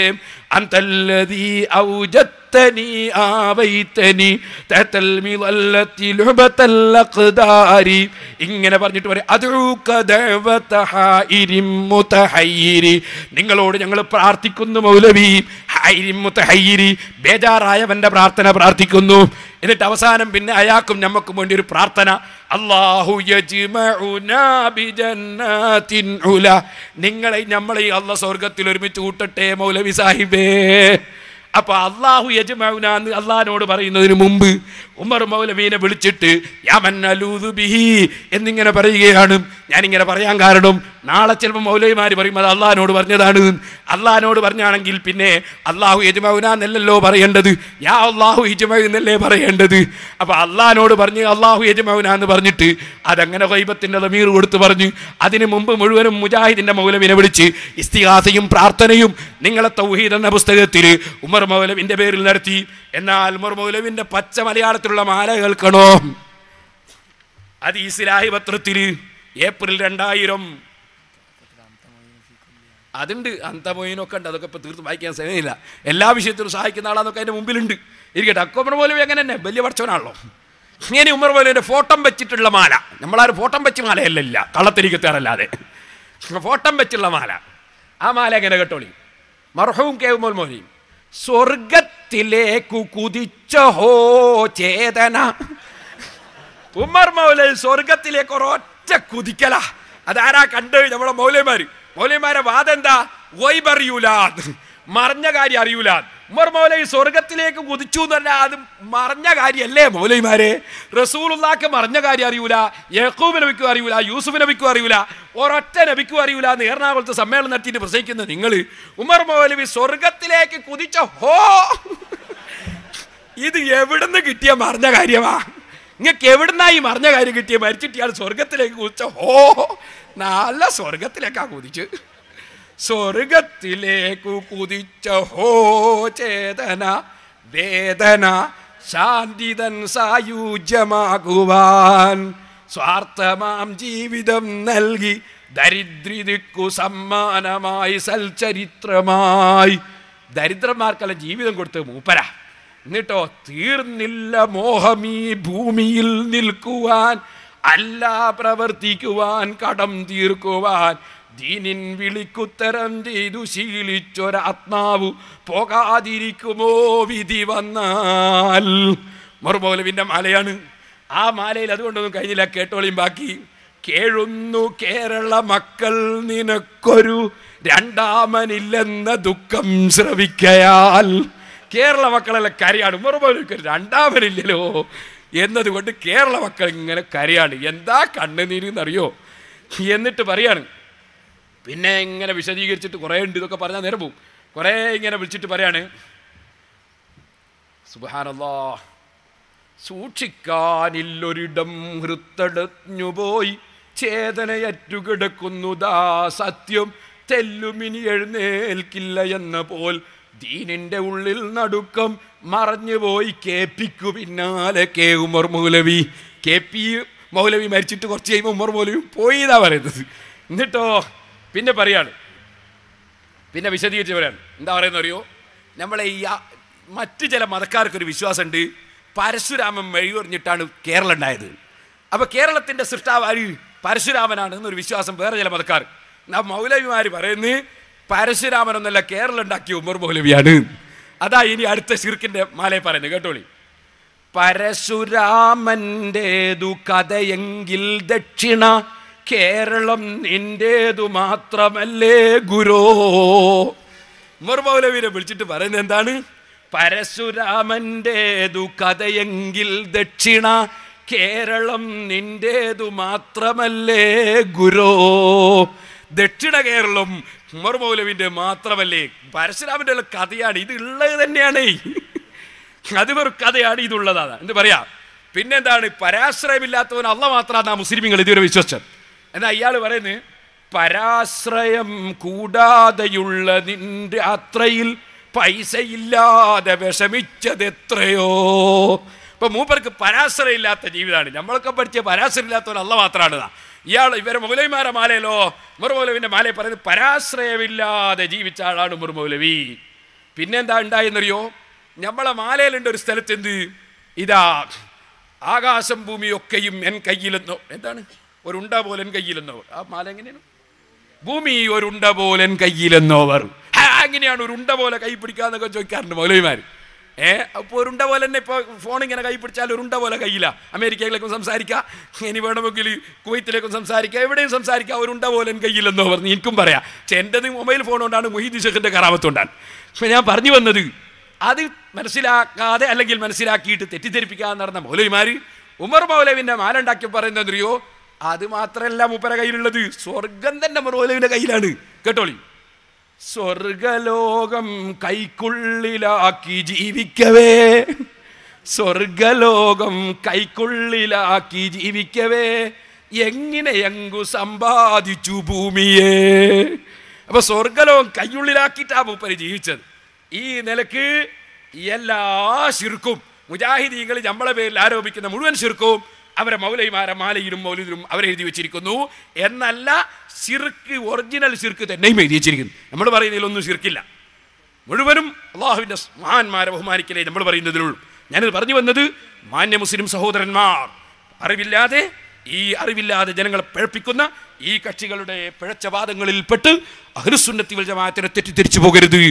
അന്തല്ലദീ ഔജത്തനി ആവൈതനി തതൽ മിളല്ലത്തി ലുബതൽ അഖ്ദാരി. ഇങ്ങനെ പറഞ്ഞിട്ട് പറയും അദ്ഉക ദഅവത ഹൈരിം മുതഹയ്യിരി. നിങ്ങളോട് ഞങ്ങൾ പ്രാർത്ഥിക്കുന്നു മൗലവി, ഹൈരിം മുതഹയ്യിരി, ബേജാറായവന്റെ പ്രാർത്ഥന പ്രാർത്ഥിക്കുന്നു. എന്നിട്ട് അവസാനം പിന്നെ അയാൾക്കും ഞമ്മക്കും വേണ്ടി ഒരു പ്രാർത്ഥന, അല്ലാഹു യജ്മഉനാ ബിജന്നാത്തിൻ ഉല. നിങ്ങളെ നമ്മളെ അല്ലാഹ് സ്വർഗ്ഗത്തിൽ ഒരുമിച്ച് കൂട്ടട്ടെ മൗലവി സാഹിബേ. അപ്പൊ അല്ലാഹു യജ്മഉനാ എന്ന് അല്ലാഹുവിനോട് പറയുന്നതിന് മുമ്പ് ഉമർ മൗലവിനെ വിളിച്ചിട്ട് യമൻ അലൂദു ബിഹി എന്നിങ്ങനെ പറയുകയാണ്. ഞാനിങ്ങനെ പറയാൻ കാരണം നാളെ ചിലപ്പോൾ മൗലവിമാർ പറയും അത് അള്ളാഹിനോട് പറഞ്ഞതാണ്. അള്ളാഹിനോട് പറഞ്ഞാണെങ്കിൽ പിന്നെ അല്ലാഹു യജ്മഉനാ എന്നല്ലല്ലോ പറയേണ്ടത്, യാ അല്ലാഹു യജ്മഉ എന്നല്ലേ പറയേണ്ടത്. അപ്പൊ അള്ളാഹിനോട് പറഞ്ഞ് അല്ലാഹു യജ്മഉനാ എന്ന് പറഞ്ഞിട്ട് അതങ്ങനെ ഗൈബത്തിന്റെ ദമീർ കൊടുത്ത് പറഞ്ഞു. അതിന് മുമ്പ് മുഴുവനും മുജാഹിദിന്റെ മൗലവിനെ വിളിച്ച് ഇസ്തിഗാസയും പ്രാർത്ഥനയും നിങ്ങളെ തൗഹീദ് എന്ന പുസ്തകത്തിൽ ഉമർ മൗലവിന്റെ പേരിൽ നടത്തി. എന്നാൽ ഉമർ മൗലവിന്റെ പച്ച മലയാളത്തിലുള്ള മാല കേൾക്കണോ? അത് ഇസ്ലാഹി പത്രത്തിൽ ഏപ്രിൽ 2000 അതുണ്ട്, അന്തമൊയിനൊക്കെ ഉണ്ട്. അതൊക്കെ ഇപ്പോൾ തീർത്ത് വായിക്കാൻ സമയമില്ല. എല്ലാ വിഷയത്തിലും സഹായിക്കുന്ന ആളാന്നൊക്കെ അതിൻ്റെ മുമ്പിലുണ്ട്. ഇരിക്കട്ടെ. ഉമർ മൗലവി അങ്ങനെ തന്നെ വലിയ പഠിച്ചവനാണല്ലോ. ഇങ്ങനെ ഉമർ മൗലവിൻ്റെ ഫോട്ടം വെച്ചിട്ടുള്ള മാല, നമ്മളാരും ഫോട്ടം വെച്ച് മാലയല്ല, കള്ളത്തിരിക്കത്തേറല്ലാതെ ഫോട്ടം വെച്ചുള്ള മാല. ആ മാല എങ്ങനെ കേട്ടോളി. മർഹൂം കെ ഉമർ മൗലവി സ്വർഗത്തിലേക്കു കുതിച്ച ഹോ ചേതന. ഉമർ മൗലവി സ്വർഗത്തിലേക്ക് ഒരൊറ്റ കുതിക്കല. അതാരാ കണ്ട്? നമ്മളെ മൗലവിമാരെ വാദം എന്താ? അറിയൂല, മറിഞ്ഞ കാര്യം അറിയൂല. ഉമർ മൗലവി സ്വർഗത്തിലേക്ക് കുതിച്ചു എന്ന് പറഞ്ഞാൽ അത് മറിഞ്ഞ കാര്യമല്ലേ മൗലവിമാരെ? റസൂലുള്ളാഹിക്ക് മറിഞ്ഞ കാര്യം അറിയൂല, യഹൂബ് നബിക്കും അറിയൂല, യൂസുഫ് നബിക്കും അറിയൂല, ഒരൊറ്റ നബിക്കും അറിയൂല എന്ന് എറണാകുളത്ത് സമ്മേളനം നടത്തിയിട്ട് പ്രസംഗിക്കുന്ന നിങ്ങൾ ഉമർ മൗലവി സ്വർഗത്തിലേക്ക് കുതിച്ച ഹോ, ഇത് എവിടുന്ന് കിട്ടിയ മറിഞ്ഞ കാര്യമാ? നിങ്ങൾക്ക് എവിടുന്നായി മറിഞ്ഞ കാര്യം കിട്ടിയ? മരിച്ചിട്ട് ഇയാൾ സ്വർഗത്തിലേക്ക് കുതിച്ച ഹോ, നല്ല സ്വർഗത്തിലേക്കാ കുതിച്ച്. സ്വർഗത്തിലേക്കു കുതിച്ച ഹോ ചേതന വേദന ശാന്തിതൻ സായുജ്യമാകുവാൻ സ്വാർത്ഥമാം ജീവിതം നൽകി ദരിദ്രതയ്ക്കു സമ്മാനമായി സൽചരിത്രമായി. ദരിദ്രന്മാർക്കെല്ലാം ജീവിതം കൊടുത്ത് മൂപ്പര. എന്നിട്ടോ തീർന്നില്ല മോഹമീ ഭൂമിയിൽ നിൽക്കുവാൻ, അല്ല പ്രവർത്തിക്കുവാൻ, കടം തീർക്കുവാൻ. ദീനിൻ വിളിക്കുത്തരം ചെയ്തു ശീലിച്ചൊരാത്മാവു പോകാതിരിക്കുമോ വിധി വന്നാൽ? മറുമൗലവിൻ്റെ മാലയാണ്. ആ മാലയിൽ അതുകൊണ്ടൊന്നും കഴിഞ്ഞില്ല. കേട്ടോളിയും ബാക്കി. കേഴുന്നു കേരള മക്കൾ നിനക്കൊരു രണ്ടാമനില്ലെന്ന ദുഃഖം ശ്രവിക്കയാൽ. കേരള മക്കളെല്ലാം കരയാണ്. മറുമൗലവിക്ക് രണ്ടാമനില്ലല്ലോ എന്നതുകൊണ്ട് കേരള മക്കൾ ഇങ്ങനെ കരയാണ്. എന്താ കണ്ണുനീരെന്നറിയോ? എന്നിട്ട് പറയാണ്, പിന്നെ ഇങ്ങനെ വിശദീകരിച്ചിട്ട് കുറേ ഉണ്ട്, ഇതൊക്കെ പറഞ്ഞാൽ നേരം പോവും. കുറേ ഇങ്ങനെ വിളിച്ചിട്ട് പറയാണ്, സുബ്ഹാനല്ലാഹ്, സൂക്ഷിക്കാനില്ലൊരിടം ഹൃത്തടഞ്ഞുപോയി ചേതനയറ്റുകിടക്കുന്നുദാ സത്യം തെല്ലുമിനി എഴുന്നേൽക്കില്ല എന്ന പോൽ ദീനിൻ്റെ ഉള്ളിൽ നടുക്കം മറഞ്ഞുപോയി കേപ്പിക്കു പിന്നാലെ കെ ഉമർ മൗലവി. പി മൗലവി മരിച്ചിട്ട് കുറച്ച് കഴിയുമ്പോൾ ഉമർ മൗലവി പോയി എന്നാ പറയുന്നത്. എന്നിട്ടോ പിന്നെ പറയാണ്, പിന്നെ വിശദീകരിച്ച് പറയാണ്. എന്താ പറയുന്നത് അറിയോ? നമ്മളെ ഈ മറ്റ് ചില മതക്കാർക്കൊരു വിശ്വാസമുണ്ട്, പരശുരാമൻ മെഴുകുറിഞ്ഞിട്ടാണ് കേരളം ഉണ്ടായത്. അപ്പോൾ കേരളത്തിൻ്റെ സൃഷ്ടാവ് ആര്? പരശുരാമനാണ് എന്നൊരു വിശ്വാസം വേറെ ചില മതക്കാർ. മൗലവിമാർ പറയുന്നത് പരശുരാമനൊന്നല്ല, കേരളം ഉണ്ടാക്കിയ ഉമർ മൗലവിയാണ്. അതാ ഇനി അടുത്ത ശിർക്കിൻ്റെ മാലയെ പറയുന്നത്. കേട്ടോളി. പരശുരാമൻ്റേതു കഥയെങ്കിൽ ദക്ഷിണ കേരളം നിന്റേതു മാത്രമല്ലേ ഗുരോ. ഉമർ മൗലവിനെ വിളിച്ചിട്ട് പറയുന്നത് എന്താണ്? പരശുരാമൻ്റേതു കഥയെങ്കിൽ ദക്ഷിണ കേരളം നിന്റേതു മാത്രമല്ലേ ഗുരോ. ദക്ഷിണ കേരളം ഉമർ മൗലവിൻ്റെ മാത്രമല്ലേ? പരശുരാമൻ്റെ കഥയാണ് ഇത്, ഉള്ളത് തന്നെയാണ്. അത് വെറും കഥയാണ്, ഇതുള്ളതാണ്. എന്ത് പറയാ? പിന്നെന്താണ്? പരാശ്രയമില്ലാത്തവൻ അള്ള മാത്രമാണ് ആ മുസ്ലിമീങ്ങൾ ഇതുവരെ വിശ്വസിച്ചത്. എന്നാൽ ഇയാൾ പറയുന്നത് പരാശ്രയം കൂടാതെയുള്ള നിന്റെ അത്രയിൽ പൈസയില്ലാതെ വിഷമിച്ചത് എത്രയോ. ഇപ്പൊ മൂപ്പർക്ക് പരാശ്രയം ഇല്ലാത്ത ജീവിതമാണ്. നമ്മളൊക്കെ പഠിച്ച പരാശ്രയം ഇല്ലാത്തവൻ അള്ള മാത്രമാണ്. ഇയാൾ ഇവരെ മൗലവിമാരെ മാലയിലോ ഉമർ മൗലവിൻ്റെ മാലയിൽ പറയുന്നത് പരാശ്രയമില്ലാതെ ജീവിച്ച ആളാണ് ഉമർ മൗലവി. പിന്നെന്താ ഉണ്ടായെന്നറിയോ? നമ്മളെ മാലയിലുണ്ട് ഒരു സ്ഥലത്ത് എന്ത്? ഇതാ ആകാശം ഭൂമിയൊക്കെയും എൻ കയ്യിലെന്നോ, എന്താണ് ഒരുണ്ട പോലെൻ കയ്യിലെന്നോ. ആ മാല എങ്ങനെയാണ്? ഭൂമി ഒരുണ്ട പോലെൻ കയ്യിലെന്നോവർ. എങ്ങനെയാണ് ഒരു ഉണ്ട പോലെ കൈ പിടിക്കാന്നൊക്കെ ചോദിക്കാറുണ്ട് മൗലവിമാർ. അപ്പോൾ ഒരുണ്ട പോലെ തന്നെ ഇപ്പോൾ ഫോൺ ഇങ്ങനെ കൈ പിടിച്ചാൽ ഒരുണ്ട പോലെ കയ്യില്ല. അമേരിക്കയിലേക്കും സംസാരിക്കാം, ഇനി വേണമെങ്കിൽ കുവൈത്തിലേക്കും സംസാരിക്കാം, എവിടെയും സംസാരിക്കാം. ഒരുണ്ട പോലെ കയ്യിലെന്നോ പറഞ്ഞ് എനിക്കും പറയാം. പക്ഷെ എൻ്റെത് മൊബൈൽ ഫോൺ കൊണ്ടാണ്, മുഹീദ് ഷെഖിൻ്റെ കറാമത്തുകൊണ്ടാണ്. പക്ഷെ ഞാൻ പറഞ്ഞു വന്നത്, അത് മനസ്സിലാക്കാതെ അല്ലെങ്കിൽ മനസ്സിലാക്കിയിട്ട് തെറ്റിദ്ധരിപ്പിക്കാതെ നടന്ന മൗലവിമാർ ഉമർ മൗലവിൻ്റെ മാല ഉണ്ടാക്കി പറയുന്നതറിയോ? അത് മാത്രമല്ല മൂപ്പര കയ്യിലുള്ളത്, സ്വർഗം തന്നെ ഉമർ മൗലവിൻ്റെ കയ്യിലാണ്. കേട്ടോളി. സ്വർഗലോകം കൈക്കുള്ളിലാക്കി ജീവിക്കവേ, സ്വർഗലോകം കൈക്കുള്ളിലാക്കി ജീവിക്കവേ എങ്ങനെ എങ്കു സമ്പാദിച്ചു ഭൂമിയെ. അപ്പൊ സ്വർഗലോകം കൈയുള്ളിലാക്കിയിട്ടാ മൂപ്പര് ജീവിച്ചത്. ഈ നിലക്ക് എല്ലാ ശിർക്കും മുജാഹിദീങ്ങൾ നമ്മളെ പേരിൽ ആരോപിക്കുന്ന മുഴുവൻ ശിർക്കും അവരെ മൗലൈമാരെ മാലയിലും മൗലിദിലും അവരെഴുതി വെച്ചിരിക്കുന്നു എന്നല്ല, ശിർക്ക് ഒറിജിനൽ ശിർക്ക് തന്നെയും എഴുതി വെച്ചിരിക്കുന്നു. നമ്മൾ പറയുന്നതിലൊന്നും ശിർക്കില്ല, മുഴുവനും അള്ളാഹുവിൻ്റെ മഹാന്മാരെ ബഹുമാനിക്കലേ നമ്മൾ പറയുന്നതിലുള്ളൂ. ഞാനിത് പറഞ്ഞു വന്നത്, മാന്യ മുസ്ലിം സഹോദരന്മാർ, അറിവില്ലാതെ ജനങ്ങളെ പിഴപ്പിക്കുന്ന ഈ കക്ഷികളുടെ പിഴച്ച വാദങ്ങളിൽപ്പെട്ട് അഹ്ലുസുന്നത്തി വൽ ജമാഅത്തിനെ തെറ്റിദ്ധരിച്ചു പോകരുത്.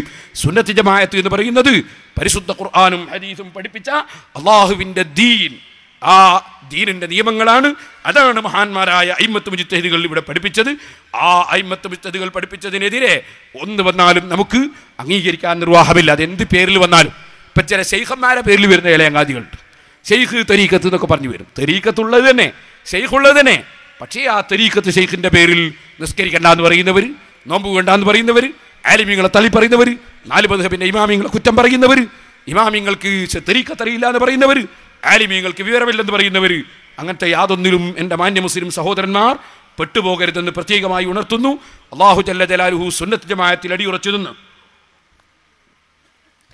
സുന്നത്തി ജമാഅത്ത് എന്ന് പറയുന്നത് പരിശുദ്ധ ഖുർആനും ഹദീസും പഠിപ്പിച്ച അള്ളാഹുവിൻ്റെ ദീൻ, ആ ദീനിൻ്റെ നിയമങ്ങളാണ്. അതാണ് മഹാന്മാരായ അയിമ്മത്ത് മുജ്തഹിദുകൾ ഇവിടെ പഠിപ്പിച്ചത്. ആ അയിമ്മത്ത് മുജ്തഹിദുകൾ പഠിപ്പിച്ചതിനെതിരെ ഒന്ന് വന്നാലും നമുക്ക് അംഗീകരിക്കാൻ നിർവാഹമില്ല. അതെന്ത് പേരിൽ വന്നാലും. ഇപ്പം ചില ശൈഖന്മാരെ പേരിൽ വരുന്ന ഇളയങ്ങാദികളുണ്ട്. ശൈഖ് തരീഖത്ത് എന്നൊക്കെ പറഞ്ഞു വരും. തരീഖത്തുള്ളത് തന്നെ, ശൈഖുള്ളത് തന്നെ. പക്ഷേ ആ തരീഖത്ത് ശൈഖിൻ്റെ പേരിൽ നിസ്കരിക്കണ്ടെന്ന് പറയുന്നവർ, നോമ്പ് വേണ്ടെന്ന് പറയുന്നവർ, ആലിമീങ്ങളെ തള്ളി പറയുന്നവർ, 4 മദ്ഹബിൻ്റെ ഇമാമിങ്ങളെ കുറ്റം പറയുന്നവർ, ഇമാമിങ്ങൾക്ക് തരീഖത്ത് അറിയില്ല എന്ന് പറയുന്നവർ, ആലിമീങ്ങൾക്ക് വിവരമില്ലെന്ന് പറയുന്നവർ, അങ്ങനത്തെ യാതൊന്നിലും എൻ്റെ മാന്യ മുസ്ലിം സഹോദരന്മാർ പെട്ടുപോകരുതെന്ന് പ്രത്യേകമായി ഉണർത്തുന്നു. അല്ലാഹു ജല്ല ജലാലുഹു സുന്നത്ത് ജമാഅത്തിൽ അടിയുറച്ചു നിന്ന്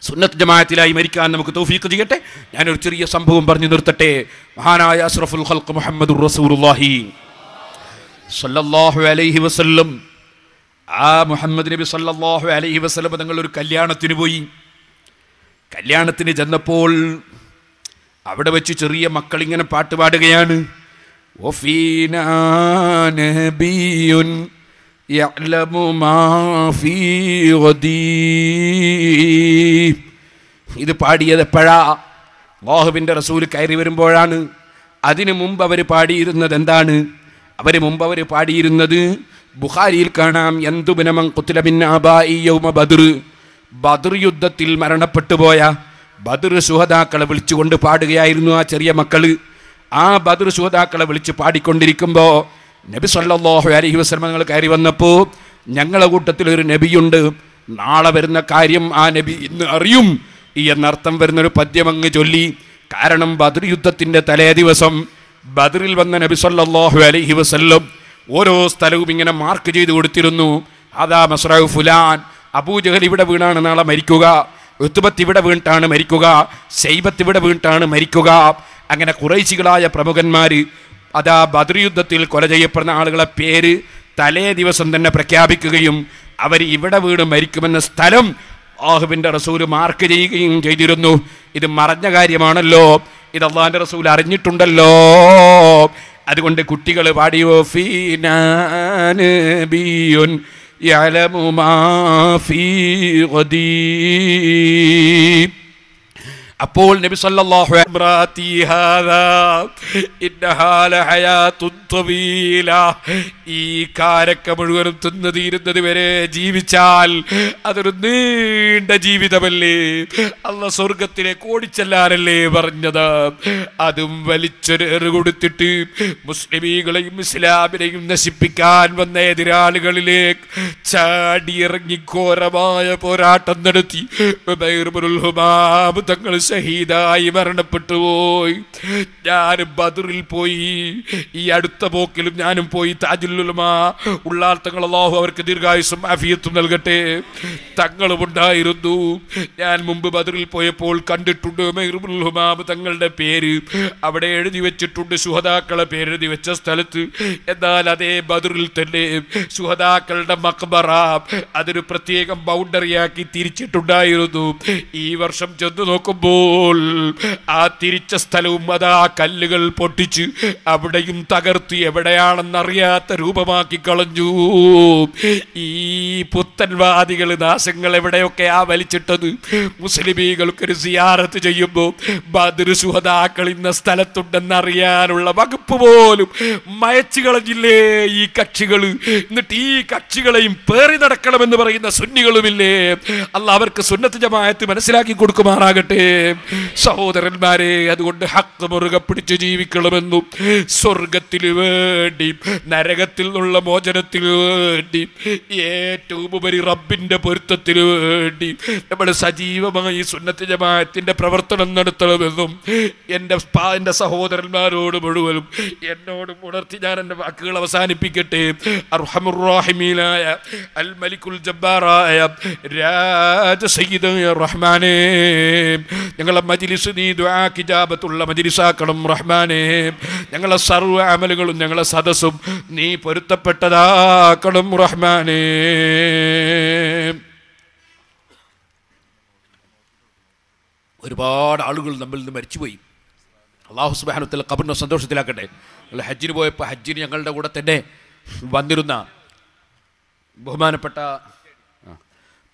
സുന്നത്ത് ജമാഅത്തിലായി മരിക്കാൻ നമുക്ക് തൗഫീഖ് ചെയ്യട്ടെ. ഞാനൊരു ചെറിയ സംഭവം പറഞ്ഞു നിർത്തട്ടെ. മഹാനായ അഷ്റഫുൽ ഖൽഖ് മുഹമ്മദുർ റസൂലുള്ളാഹി സ്വല്ലല്ലാഹു അലൈഹി വസല്ലം, ആ മുഹമ്മദ് നബി സ്വല്ലല്ലാഹു അലൈഹി വസല്ലം തങ്ങൾ ഒരു കല്യാണത്തിന് പോയി. കല്യാണത്തിന് ചെന്നപ്പോൾ അവിടെ വെച്ച് ചെറിയ മക്കളിങ്ങനെ പാട്ട് പാടുകയാണ്. വഫീനാ നബിയുൻ യഅലമു മാ ഫീ ഗദീ. ഇത് പാടിയത് എപ്പോഴാ? അല്ലാഹുവിൻ്റെ റസൂൽ കയറി വരുമ്പോഴാണ്. അതിനു മുമ്പ് അവർ പാടിയിരുന്നത് എന്താണ്? അവർ പാടിയിരുന്നത് ബുഖാരിയിൽ കാണാം, യന്തുബിന മൻ ഖുതില മിൻ ആബാഇ യൗമ ബദ്ർ. ബദ്ർ യുദ്ധത്തിൽ മരണപ്പെട്ടു പോയ ബദ്ർ ശുഹദാക്കളെ വിളിച്ചുകൊണ്ട് പാടുകയായിരുന്നു ആ ചെറിയ മക്കൾ. ആ ബദ്ർ ശുഹദാക്കളെ വിളിച്ച് പാടിക്കൊണ്ടിരിക്കുമ്പോൾ നബി സല്ലല്ലാഹു അലൈഹി വസല്ലം തങ്ങൾ കയറി വന്നപ്പോൾ, ഞങ്ങളുടെ കൂട്ടത്തിൽ ഒരു നബിയുണ്ട്, നാളെ വരുന്ന കാര്യം ആ നബി ഇന്ന് അറിയും എന്നർത്ഥം വരുന്നൊരു പദ്യം അങ്ങ് ചൊല്ലി. കാരണം ബദ്ർ യുദ്ധത്തിൻ്റെ തലേ ദിവസം ബദ്റിൽ വന്ന നബി സല്ലല്ലാഹു അലൈഹി വസല്ലം ഓരോ സ്ഥലവും ഇങ്ങനെ മാർക്ക് ചെയ്ത് കൊടുത്തിരുന്നു. അതാ മസ്റഉ ഫുലാൻ, അബൂജഹൽ ഇവിടെ വീണാണ് നാളെ മരിക്കുക, ഉത്ബത്ത് ഇവിടെ വീണിട്ടാണ് മരിക്കുക, ശൈബത്ത് ഇവിടെ വീണിട്ടാണ് മരിക്കുക. അങ്ങനെ ഖുറൈശികളായ പ്രമുഖന്മാർ അതാ ബദ്ർ യുദ്ധത്തിൽ കൊല ചെയ്യപ്പെടുന്ന ആളുകളെ പേര് തലേ ദിവസം തന്നെ പ്രഖ്യാപിക്കുകയും അവർ ഇവിടെ വീണ് മരിക്കുമെന്ന സ്ഥലം അല്ലാഹുവിൻ്റെ റസൂൽ മാർക്ക് ചെയ്യുകയും ചെയ്തിരുന്നു. ഇത് മറഞ്ഞ കാര്യമാണല്ലോ, ഇത് അല്ലാഹുവിൻ്റെ റസൂൽ അറിഞ്ഞിട്ടുണ്ടല്ലോ. അതുകൊണ്ട് കുട്ടികൾ പാടിയോ ഫീനാ നബിയുൻ യഅലമു മാ ഫീ ഗദീ. അപ്പോൾ നബി സല്ലല്ലാഹു അലൈഹി ഈ കാരക്ക മുഴുവനും തിന്നു തീരുന്നത് വരെ ജീവിച്ചാൽ അതൊരു നീണ്ട ജീവിതമല്ലേ? അല്ലാഹു സ്വർഗത്തിലേക്ക് ഓടിച്ചെല്ലാനല്ലേ പറഞ്ഞത്? അതും വലിച്ചൊരു കൊടുത്തിട്ട് മുസ്ലിമീങ്ങളെയും ഇസ്ലാമിനെയും നശിപ്പിക്കാൻ വന്ന എതിരാളികളിലേക്ക് ചാടിയിറങ്ങി ഘോരമായ പോരാട്ടം നടത്തി തങ്ങൾ ഷഹീദായി മരണപ്പെട്ടു പോയി. ഞാനും ബദറിൽ പോയി, ഈ അടുത്ത പോക്കിലും ഞാനും പോയി. താജുൽ ഉലമാ ഉള്ളാൾ തങ്ങൾ, അല്ലാഹു അവർക്ക് ദീർഘായുസ്സും ആഫിയത്തും നൽകട്ടെ, തങ്ങളും ഉണ്ടായിരുന്നു. ഞാൻ മുമ്പ് ബദറിൽ പോയപ്പോൾ കണ്ടിട്ടുണ്ട് മെഹ്റുൽ ഹുമാം തങ്ങളുടെ പേര് അവിടെ എഴുതി വെച്ചിട്ടുണ്ട്, ശുഹദാക്കളെ പേരെഴുതി വെച്ച സ്ഥലത്ത്. എന്നാൽ അതേ ബദറിൽ തന്നെ ശുഹദാക്കളുടെ മഖ്ബറ അതൊരു പ്രത്യേകം ബൗണ്ടറിയാക്കി തിരിച്ചിട്ടുണ്ടായിരുന്നു. ഈ വർഷം ചെന്ന് നോക്കുമ്പോൾ ആ തിരിച്ച സ്ഥലവും അതാ കല്ലുകൾ പൊട്ടിച്ച് അവിടെയും തകർത്തി എവിടെയാണെന്നറിയാത്ത രൂപമാക്കി കളഞ്ഞു. ഈ പുത്തൻവാദികൾ നാശങ്ങൾ എവിടെയൊക്കെയാ വലിച്ചിട്ടത്? മുസ്ലിമീകൾക്കൊരു സിയാറത്ത് ചെയ്യുമ്പോൾ ബദ്ർ ശുഹദാക്കൾ ഇന്ന സ്ഥലത്തുണ്ടെന്നറിയാനുള്ള വകുപ്പ് പോലും മയച്ചു കളഞ്ഞില്ലേ ഈ കക്ഷികൾ? എന്നിട്ട് ഈ കക്ഷികളെയും പേറി നടക്കണമെന്ന് പറയുന്ന സുന്നികളുമില്ലേ? അല്ലാഹു അവർക്ക് സുന്നത്ത് ജമാഅത്ത് മനസ്സിലാക്കി കൊടുക്കുമാറാകട്ടെ. സഹോദരന്മാരെ, അതുകൊണ്ട് ഹക്ക് മുറുകെ പിടിച്ച് ജീവിക്കണമെന്നും സ്വർഗത്തിന് വേണ്ടി നരകത്തിൽ നിന്നുള്ള മോചനത്തിന് വേണ്ടി ഏറ്റവും ഉപരി റബ്ബിന്റെ പൊരുത്തത്തിന് വേണ്ടി നമ്മൾ സജീവമായി സുന്നത്ത് ജമാഅത്തിന്റെ പ്രവർത്തനം നടത്തണമെന്നും എൻ്റെ സഹോദരന്മാരോട് മുഴുവനും എന്നോടും ഉണർത്തി ഞാൻ എൻ്റെ വാക്കുകൾ അവസാനിപ്പിക്കട്ടെ. അർഹമുർ റഹീമീനായ അൽ മലിക്കുൽ ജബ്ബാറായ രാജ സയ്യിദായ റഹ്മാനേ, ഞങ്ങളെ മജ്ലിസ് നീ ദുആ കിജാബത്തുള്ള മജ്ലിസാക്കണം പൊരുത്തപ്പെട്ടതാക്കണം റഹ്മാനേ. ഞങ്ങളെ സർവ്വ അമലുകളും ഞങ്ങളെ സദസ്സും നീ പൊരുത്തപ്പെട്ടതാക്കണം റഹ്മാനേ. ഒരുപാട് ആളുകൾ നമ്മിൽ നിന്ന് മരിച്ചുപോയി. അല്ലാഹു സുബ്ഹാനഹു വ തആല ഖബറിനെ സന്തോഷത്തിലാക്കട്ടെ. ഞങ്ങൾ ഹജ്ജിന് പോയപ്പോൾ ഹജ്ജിന് ഞങ്ങളുടെ കൂടെ തന്നെ വന്നിരുന്ന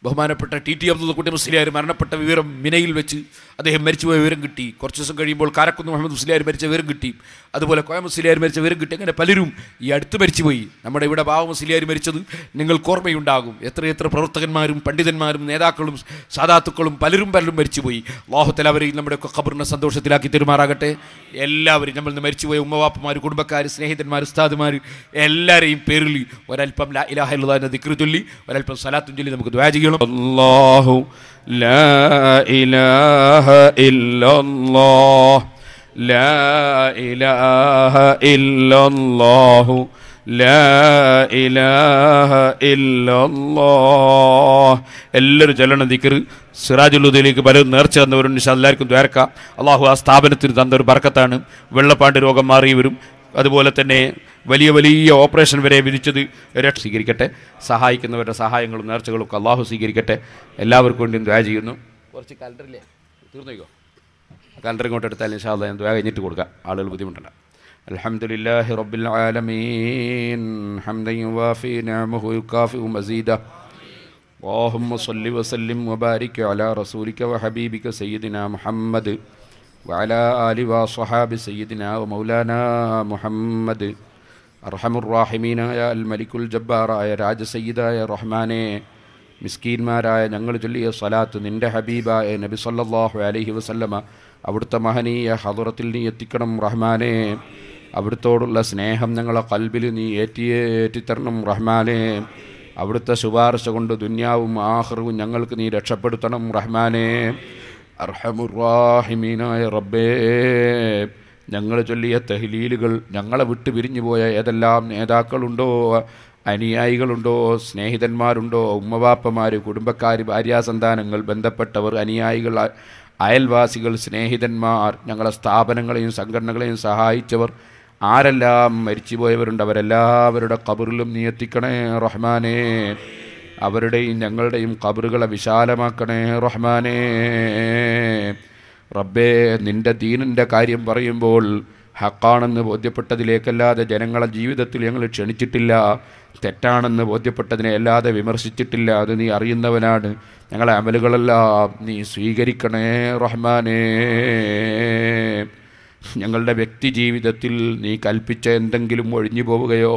ബഹുമാനപ്പെട്ട ടി അബ്ദുൽ മുസ്ലിയാർ മരണപ്പെട്ട വിവരം മിനയിൽ വെച്ച് അദ്ദേഹം മരിച്ചുപോയ വിവരം കിട്ടി. കുറച്ച് ദിവസം കഴിയുമ്പോൾ കാരക്കുന്ന് മുഹമ്മദ് മുസ്ലിയാർ മരിച്ച വിവരം കിട്ടി. അതുപോലെ കോയ മുസ്ലിയാർ മരിച്ച വിവരം കിട്ടി. അങ്ങനെ പലരും ഈ അടുത്ത് മരിച്ചുപോയി. നമ്മുടെ ഇവിടെ ബാവ മുസ്ലിയാർ മരിച്ചത് നിങ്ങൾക്ക് ഓർമ്മയുണ്ടാകും. എത്രയെത്ര പ്രവർത്തകന്മാരും പണ്ഡിതന്മാരും നേതാക്കളും സാദാത്തുക്കളും പലരും മരിച്ചുപോയി. അല്ലാഹു തആല അവരെയും നമ്മുടെയൊക്കെ ഖബറിനെ സന്തോഷത്തിലാക്കി തെരുമാറാകട്ടെ. എല്ലാവരും നമ്മൾ നിന്ന് മരിച്ചുപോയ ഉമ്മവാപ്പമാർ, കുടുംബക്കാർ, സ്നേഹിതന്മാർ, ഉസ്താദുമാർ എല്ലാവരെയും പേരിൽ ഒരൽപ്പം ലാ ഇലാഹ ഇല്ലല്ലാഹ് എന്ന ദിക്ർ ചൊല്ലി ഒരൽപ്പം സലാത്തും ചൊല്ലി നമുക്ക് ദുആ ചെയ്യണം. അല്ലാഹു ലാ ഇലാഹ ഇല്ലല്ലാഹ് ലാ ഇലാഹ ഇല്ലല്ലാഹു ലാ ഇലാഹ ഇല്ലല്ലാഹ്. എല്ലാവരും ചൊല്ലണം ദിക്ർ. സിറാജുൽ ഹുദയിലേക്ക് പലരും നേർച്ച തന്നവരും എല്ലാവർക്കും ദ്വാരക്കാം. അള്ളാഹു ആ സ്ഥാപനത്തിന് തന്നൊരു ബർക്കത്താണ്. വെള്ളപ്പാണ്ട് രോഗം മാറിയവരും അതുപോലെ തന്നെ വലിയ വലിയ ഓപ്പറേഷൻ വരെ വിധിച്ചത് സ്വീകരിക്കട്ടെ. സഹായിക്കുന്നവരുടെ സഹായങ്ങളും നേർച്ചകളും ഒക്കെ അള്ളാഹു സ്വീകരിക്കട്ടെ. എല്ലാവർക്കും വേണ്ടിയും ദ്വാ ചെയ്യുന്നു. കുറച്ച് കലണ്ടറില്ലേ തീർന്നോക്കോ, കലണ്ടർ ഇങ്ങോട്ട് എടുത്താൽ ഇൻഷാ അല്ലാഹ് ഞാൻ ദ്വാ കഴിഞ്ഞിട്ട് കൊടുക്കാം, ആളുകൾ ബുദ്ധിമുട്ടുണ്ട്. അൽഹംദുലില്ലാഹി റബ്ബിൽ ആലമീൻ ഹംദൻ യുവാഫി നിഅമഹു യുകാഫിഉ മസീദ. اللهم صل وسلم وبارك على رسولك وحبيبك سيدنا محمد وعلى آله وصحابه سيدنا ومولانا محمد. അർഹമുറാഹിമീനായ അൽ മലിക്കുൽ ജബ്ബാറായ രാജസയ്യിദായ റഹ്മാനെ, മിസ്കീന്മാരായ ഞങ്ങൾ ചൊല്ലിയ സ്വലാത്ത് നിൻ്റെ ഹബീബായ നബി സല്ലല്ലാഹു അലൈഹി വസല്ലമ അവിടുത്തെ മഹനീയ ഹദറത്തിൽ നീ എത്തിക്കണം റഹ്മാനെ. അവിടുത്തോടുള്ള സ്നേഹം ഞങ്ങളെ ഖൽബിൽ നീ ഏറ്റിത്തരണം റഹ്മാനെ. അവിടുത്തെ ശുപാർശ കൊണ്ട് ദുന്യാവും ആഖിറവും ഞങ്ങൾക്ക് നീ രക്ഷപ്പെടുത്തണം റഹ്മാനെ. അർഹമുറാഹിമീനായ റബ്ബേ, ഞങ്ങൾ ചൊല്ലിയ തഹ്ലീലുകൾ, ഞങ്ങളെ വിട്ട് പിരിഞ്ഞു പോയ ഏതെല്ലാം നേതാക്കളുണ്ടോ, അനുയായികളുണ്ടോ, സ്നേഹിതന്മാരുണ്ടോ, ഉമ്മവാപ്പമാർ, കുടുംബക്കാർ, ഭാര്യാസന്താനങ്ങൾ, ബന്ധപ്പെട്ടവർ, അനുയായികൾ, അയൽവാസികൾ, സ്നേഹിതന്മാർ, ഞങ്ങളെ സ്ഥാപനങ്ങളെയും സംഘടനകളെയും സഹായിച്ചവർ ആരെല്ലാം മരിച്ചുപോയവരുണ്ട് അവരെല്ലാവരുടെ ഖബറിലും നീ എത്തിക്കണേ റഹ്മാനേ. അവരുടെയും ഞങ്ങളുടെയും ഖബറുകളെ വിശാലമാക്കണേ റഹ്മാനേ. റബ്ബേ, നിൻ്റെ ദീനിൻ്റെ കാര്യം പറയുമ്പോൾ ഹക്കാണെന്ന് ബോധ്യപ്പെട്ടതിലേക്കല്ലാതെ ജനങ്ങളെ ജീവിതത്തിൽ ഞങ്ങൾ ക്ഷണിച്ചിട്ടില്ല. തെറ്റാണെന്ന് ബോധ്യപ്പെട്ടതിനെ അല്ലാതെ വിമർശിച്ചിട്ടില്ല. അത് നീ അറിയുന്നവനാണ്. ഞങ്ങളെ അമലുകളെല്ലാം നീ സ്വീകരിക്കണേ റഹ്മാനേ. ഞങ്ങളുടെ വ്യക്തി ജീവിതത്തിൽ നീ കൽപ്പിച്ച എന്തെങ്കിലും ഒഴിഞ്ഞു പോവുകയോ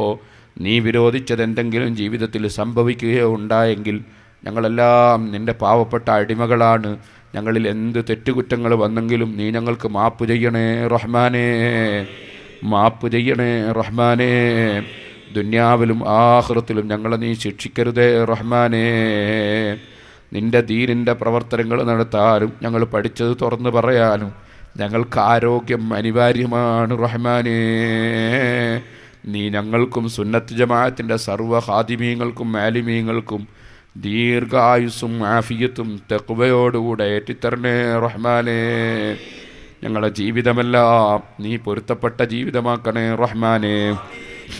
നീ വിരോധിച്ചതെന്തെങ്കിലും ജീവിതത്തിൽ സംഭവിക്കുകയോ ഉണ്ടായെങ്കിൽ ഞങ്ങളെല്ലാം നിൻ്റെ പാവപ്പെട്ട അടിമകളാണ്. ഞങ്ങളിൽ എന്ത് തെറ്റുകുറ്റങ്ങൾ വന്നെങ്കിലും നീ ഞങ്ങൾക്ക് മാപ്പ് ചെയ്യണേ റഹ്മാനേ. മാപ്പ് ചെയ്യണേ റഹ്മാനേ. ദുന്യാവിലും ആഖിറത്തിലും ഞങ്ങളെ നീ ശിക്ഷിക്കരുതേ റഹ്മാനേ. നിൻ്റെ ദീനിൻ്റെ പ്രവർത്തനങ്ങൾ നടത്താനും ഞങ്ങൾ പഠിച്ചത് തുറന്നു പറയാനും ഞങ്ങൾക്ക് ആരോഗ്യം അനിവാര്യമാണ് റഹ്മാനേ. നീ ഞങ്ങൾക്കും സുന്നത്ത് ജമാഅത്തിൻ്റെ സർവ്വ ഖാദിമീങ്ങൾക്കും ആലിമീങ്ങൾക്കും ദീർഘായുസ്സും ആഫിയത്തും തഖ്വയോടുകൂടെ ഏറ്റിത്തരണേ റഹ്മാനേ. ഞങ്ങളുടെ ജീവിതമെല്ലാം നീ പൊരുത്തപ്പെട്ട ജീവിതമാക്കണേ റഹ്മാനേ.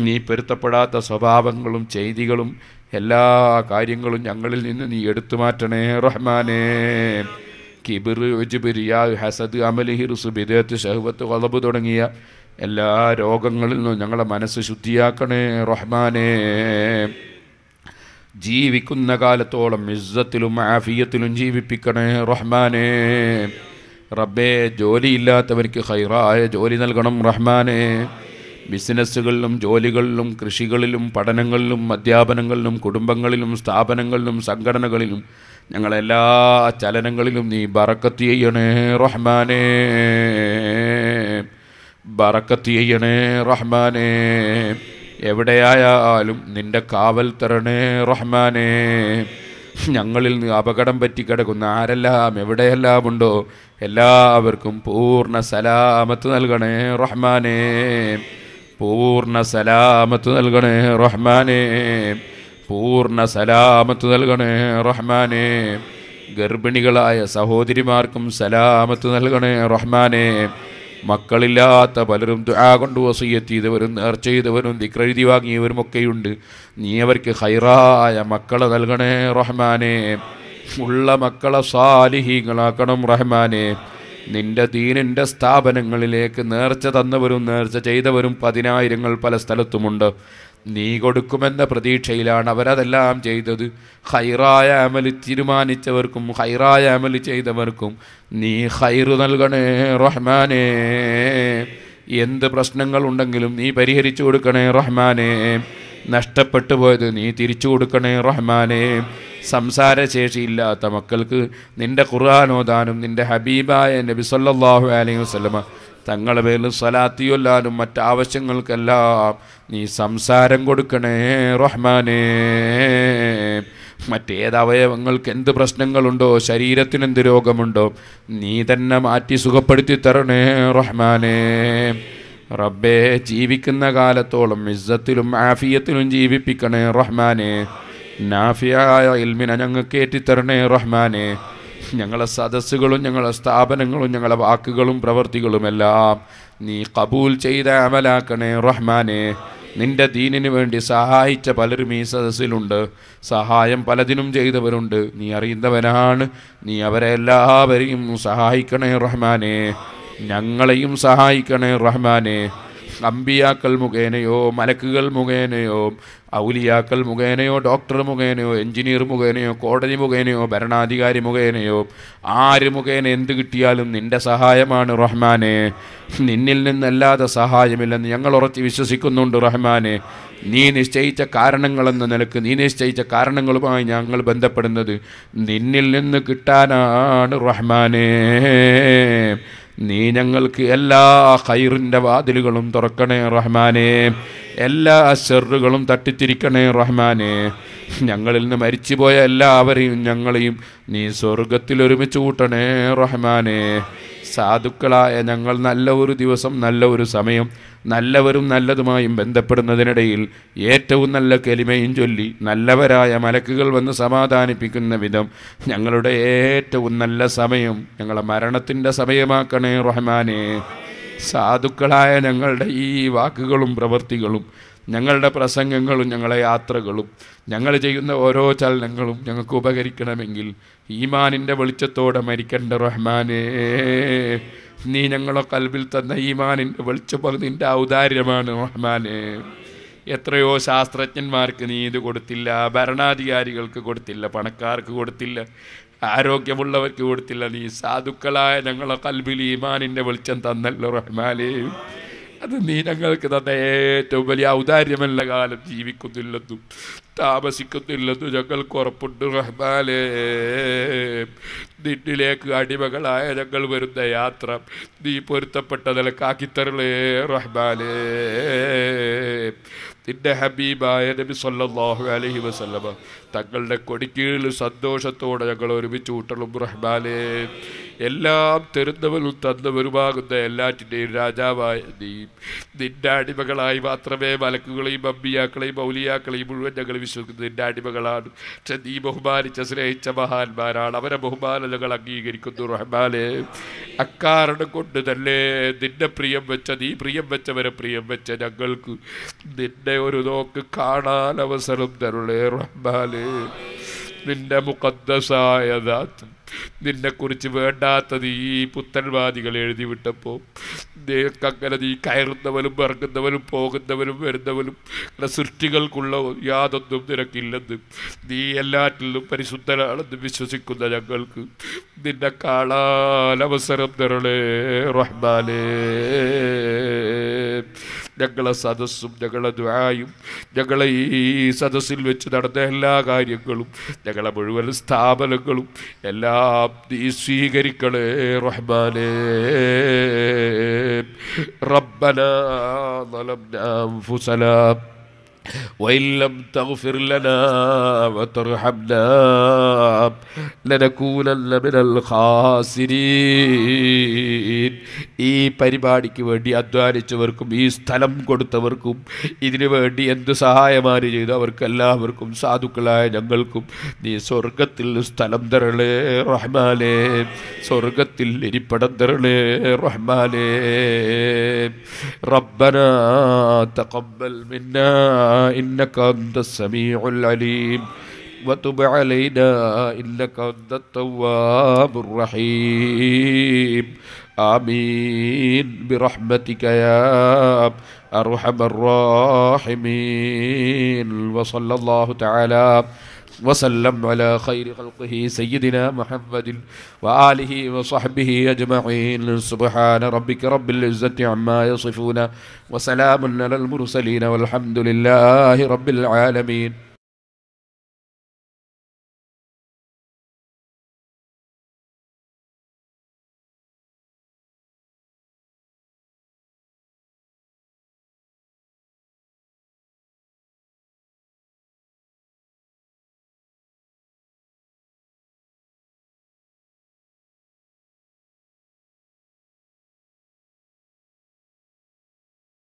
നീ പൊരുത്തപ്പെടാത്ത സ്വഭാവങ്ങളും ചെയ്തികളും എല്ലാ കാര്യങ്ങളും ഞങ്ങളിൽ നിന്ന് നീ എടുത്തു മാറ്റണേ റഹ്മാനേ. കിബിർ, ഉജ്ബ്, റിയാ, ഹസദ്, അമല്, ഹിർസ്, ബിദ്അത്ത്, ശഹ്വത്ത്, ഖളബ് തുടങ്ങിയ എല്ലാ രോഗങ്ങളിൽ നിന്നും ഞങ്ങളുടെ മനസ്സ് ശുദ്ധിയാക്കണേ റഹ്മാനേ. ജീവിക്കുന്ന കാലത്തോളം ഇസ്സത്തിലും ആഫിയത്തിലും ജീവിപ്പിക്കണേ റഹ്മാനേ. റബ്ബേ, ജോലിയില്ലാത്തവർക്ക് ഖൈറായ ജോലി നൽകണം റഹ്മാനേ. ബിസിനസ്സുകളിലും ജോലികളിലും കൃഷികളിലും പഠനങ്ങളിലും അധ്യാപനങ്ങളിലും കുടുംബങ്ങളിലും സ്ഥാപനങ്ങളിലും സംഘടനകളിലും ഞങ്ങളെല്ലാ ചലനങ്ങളിലും നീ ബറക്കത്ത് ചെയ്യണേ റഹ്മാനേ. ബറക്കത്ത് ചെയ്യണേ റഹ്മാനേ. എവിടെയായാലും നിൻ്റെ കാവൽ തരണേ റഹ്മാനേ. ഞങ്ങളിൽ നിന്ന് അപകടം പറ്റിക്കിടക്കുന്ന ആരെല്ലാം എവിടെയെല്ലാം ഉണ്ടോ എല്ലാവർക്കും പൂർണ്ണ സലാമത്ത് നൽകണേ റഹ്മാനേ. പൂർണ്ണ സലാമത്ത് നൽകണേ റഹ്മാനേ. പൂർണ്ണ സലാമത്ത് നൽകണേ റഹ്മാനേ. ഗർഭിണികളായ സഹോദരിമാർക്കും സലാമത്ത് നൽകണേ റഹ്മാനേ. മക്കളില്ലാത്ത പലരും ദുആ കൊണ്ട് വസിയ്യത്ത് ചെയ്തവരും നേർച്ച ചെയ്തവരും ദിക്ർ എഴുതി വാങ്ങിയവരുമൊക്കെയുണ്ട്. നീ അവർക്ക് ഖൈറായ മക്കളെ നൽകണേ റഹ്മാനേ. ഉള്ള മക്കളെ സാലിഹീങ്ങളാക്കണം റഹ്മാനേ. നിന്റെ ദീനിൻ്റെ സ്ഥാപനങ്ങളിലേക്ക് നേർച്ച തന്നവരും നേർച്ച ചെയ്തവരും 10,000 പല സ്ഥലത്തുമുണ്ട്. നീ കൊടുക്കുമെന്ന പ്രതീക്ഷയിലാണ് അവരതെല്ലാം ചെയ്തത്. ഖൈറായ അമല് തീരുമാനിച്ചവർക്കും ഖൈറായ അമല് ചെയ്തവർക്കും നീ ഖൈറ് നൽകണേ റഹ്മാനേ. എന്ത് പ്രശ്നങ്ങളുണ്ടെങ്കിലും നീ പരിഹരിച്ചു കൊടുക്കണേ റഹ്മാനേ. നഷ്ടപ്പെട്ടു പോയത് നീ തിരിച്ചു കൊടുക്കണേ റഹ്മാനേ. സംസാരശേഷിയില്ലാത്ത മക്കൾക്ക് നിൻ്റെ ഖുർആൻ ഓതാനും നിൻ്റെ ഹബീബായ നബി സല്ലല്ലാഹു അലൈഹി വസല്ലമ തങ്ങളുടെ പേരിൽ സ്വലാത്ത് ചൊല്ലാനും മറ്റാവശ്യങ്ങൾക്കെല്ലാം നീ സംസാരം കൊടുക്കണേ റഹ്മാനേ. മറ്റേതവയവങ്ങൾക്ക് എന്ത് പ്രശ്നങ്ങളുണ്ടോ, ശരീരത്തിന് എന്ത് രോഗമുണ്ടോ, നീ തന്നെ മാറ്റി സുഖപ്പെടുത്തി തരണേ റഹ്മാനേ. റബ്ബേ, ജീവിക്കുന്ന കാലത്തോളം ഇസ്സത്തിലും ആഫിയത്തിലും ജീവിപ്പിക്കണേ റഹ്മാനേ. നാഫിയായ ഇൽമിനെ ഞങ്ങൾക്ക് ഏറ്റിത്തരണേ റഹ്മാനേ. ഞങ്ങളെ സദസ്സുകളും ഞങ്ങളെ സ്ഥാപനങ്ങളും ഞങ്ങളെ വാക്കുകളും പ്രവൃത്തികളുമെല്ലാം നീ കബൂൽ ചെയ്ത അമലാക്കണേ റഹ്മാനേ. നിന്റെ ദീനിന് വേണ്ടി സഹായിച്ച പലരും ഈ സദസ്സിലുണ്ട്. സഹായം പലതിനും ചെയ്തവരുണ്ട്. നീ അറിയുന്നവനാണ്. നീ അവരെ എല്ലാവരെയും സഹായിക്കണേ റഹ്മാനേ. ഞങ്ങളെയും സഹായിക്കണേ റഹ്മാനേ. അമ്പിയാക്കൾ മുഖേനയോ മലക്കുകൾ മുഖേനയോ ഔലിയാക്കൾ മുഖേനയോ ഡോക്ടർ മുഖേനയോ എഞ്ചിനീയർ മുഖേനയോ കോടതി മുഖേനയോ ഭരണാധികാരി മുഖേനയോ ആര് മുഖേന എന്ത് കിട്ടിയാലും നിൻ്റെ സഹായമാണ് റഹ്മാനേ. നിന്നിൽ നിന്നല്ലാതെ സഹായമില്ലെന്ന് ഞങ്ങൾ ഉറച്ച് വിശ്വസിക്കുന്നുണ്ട് റഹ്മാനേ. നീ നിശ്ചയിച്ച കാരണങ്ങളെന്ന നിലക്ക് നീ നിശ്ചയിച്ച കാരണങ്ങളുമായി ഞങ്ങൾ ബന്ധപ്പെടുന്നത് നിന്നിൽ നിന്ന് കിട്ടാനാണ് റഹ്മാനേ. നീ ഞങ്ങൾക്ക് എല്ലാ ഖൈറിൻ്റെ വാതിലുകളും തുറക്കണേ റഹ്മാനേ. എല്ലാ ശർറുകളും തട്ടിത്തിരിക്കണേ റഹ്മാനേ. ഞങ്ങളിൽ നിന്ന് മരിച്ചുപോയ എല്ലാവരെയും ഞങ്ങളെയും നീ സ്വർഗത്തിൽ ഒരുമിച്ച് കൂട്ടണേ റഹ്മാനേ. സാധുക്കളായ ഞങ്ങൾ നല്ല ഒരു ദിവസം നല്ല ഒരു സമയം നല്ലവരും നല്ലതുമായും ബന്ധപ്പെടുന്നതിനിടയിൽ ഏറ്റവും നല്ല കലിമയും ചൊല്ലി നല്ലവരായ മലക്കുകൾ വന്ന് സമാധാനിപ്പിക്കുന്ന വിധം ഞങ്ങളുടെ ഏറ്റവും നല്ല സമയം ഞങ്ങളെ മരണത്തിൻ്റെ സമയമാക്കണേ റഹ്മാനേ. സാധുക്കളായ ഞങ്ങളുടെ ഈ വാക്കുകളും പ്രവൃത്തികളും ഞങ്ങളുടെ പ്രസംഗങ്ങളും ഞങ്ങളെ യാത്രകളും ഞങ്ങൾ ചെയ്യുന്ന ഓരോ ചലനങ്ങളും ഞങ്ങൾക്ക് ഉപകരിക്കണമെങ്കിൽ ഈമാനിൻ്റെ വെളിച്ചത്തോടെ മരിക്കേണ്ട റഹ്മാനേ. നീ ഞങ്ങളെ കൽബിൽ തന്ന ഈമാനിൻ്റെ വെളിച്ചം നിൻ്റെ ഔദാര്യമാണ് റഹ്മാനേ. എത്രയോ ശാസ്ത്രജ്ഞന്മാർക്ക് നീ ഇത് കൊടുത്തില്ല, ഭരണാധികാരികൾക്ക് കൊടുത്തില്ല, പണക്കാർക്ക് കൊടുത്തില്ല, ആരോഗ്യമുള്ളവർക്ക് കൊടുത്തില്ല. നീ സാധുക്കളായ ഞങ്ങളെ കൽബിൽ ഈമാനിൻ്റെ വെളിച്ചം തന്നല്ലോ റഹ്മാനേ. അത് നീ ഞങ്ങൾക്ക് തന്ന ഏറ്റവും വലിയ ഔദാര്യമല്ല. കാലം ജീവിക്കുന്നില്ലെന്നും താമസിക്കുന്നില്ലെന്നും ഞങ്ങൾക്ക് ഉറപ്പുണ്ട് റഹ്മാനേ. നിന്നിലേക്ക് അടിമകളായ ഞങ്ങൾ വരുന്ന യാത്ര നീ പൊരുത്തപ്പെട്ട നിലക്കാക്കിത്തരളേ റഹ്മാനേ. നിന്റെ ഹബീബായ നബി സല്ലല്ലാഹു അലൈഹി വസല്ലമ തങ്ങളുടെ കൊടിക്കീഴിൽ സന്തോഷത്തോടെ ഞങ്ങൾ ഒരുമിച്ച് കൂട്ടണം റഹ്മാനേ. എല്ലാം തരുന്നവരും തന്നവരുമാകുന്ന എല്ലാറ്റിൻ്റെയും രാജാവായ നീ നിന്റെ അടിമകളായി മാത്രമേ മലക്കുകളെയും അമ്പിയാക്കളെയും ഔലിയാക്കളെയും മുഴുവൻ ഞങ്ങൾ വിശ്വസിക്കുന്നത് നിന്റെ അടിമകളാണ്. പക്ഷെ നീ ബഹുമാനിച്ച സ്നേഹിച്ച മഹാന്മാരാണ്. അവരെ ബഹുമാനം ഞങ്ങൾ അംഗീകരിക്കുന്നു റഹ്മാനേ. അക്കാരണം കൊണ്ട് തന്നെ നിന്നെ പ്രിയം വെച്ച നീ പ്രിയം വെച്ചവരെ പ്രിയം വെച്ച ഞങ്ങൾക്ക് നിന്നെ ഒരു നോക്ക് കാണാൻ അവസരം തരുളേ റഹ്മാനേ. നിന്റെ മുഖദ്ദസായ ദാത്ത് നിന്നെക്കുറിച്ച് വേണ്ടാത്തത് ഈ പുത്തൻവാദികൾ എഴുതി വിട്ടപ്പോൾ നിനക്കങ്ങനെ നീ കയറുന്നവനും ഇറങ്ങുന്നവനും പോകുന്നവനും വരുന്നവനും സൃഷ്ടികൾക്കുള്ള യാതൊന്നും നിനക്കില്ലെന്ന് നീ എല്ലാറ്റിലും പരിശുദ്ധനാണെന്ന് വിശ്വസിക്കുന്ന ഞങ്ങൾക്ക് നിന്നെ കാണാൻ അവസരം തരണേ റഹ്മാനേ. ഞങ്ങളെ സദസ്സും ഞങ്ങളെ ദുആയും ഞങ്ങളെ ഈ സദസ്സിൽ വെച്ച് നടന്ന എല്ലാ കാര്യങ്ങളും ഞങ്ങളെ മുഴുവൻ സ്ഥാപനങ്ങളും എല്ലാം നീ സ്വീകരിക്കണേ റഹ്മാനേ. റബ്ബനാ ളലംനാ അൻഫുസനാ وإن لم تغفر لنا وترحمنا لنكونن من الخاسرين. ഈ പരിപാടിക്ക് വേണ്ടി അധ്വാനിച്ചവർക്കും ഈ സ്ഥലം കൊടുത്തവർക്കും ഇതിനു വേണ്ടി എന്ത് സഹായമാണ് ചെയ്തു അവർക്കെല്ലാവർക്കും സാധുക്കളായ ഞങ്ങൾക്കും നീ സ്വർഗത്തിൽ സ്ഥലം തരണേ റഹ്മാനേ, സ്വർഗത്തിൽ ഇരിപ്പിടം തരണേ റഹ്മാനേ. റബ്ബനാ തഖബ്ബൽ മിന്നാ إنك أنت السميع العليم وتب علينا إنك أنت التواب الرحيم. آمين برحمتك يا أرحم الراحمين. وصلى الله تعالى وسلم على خير خلقه سيدنا محمد وآله وصحبه أجمعين. سبحان ربك رب العزة عما يصفون وسلام على المرسلين والحمد لله رب العالمين.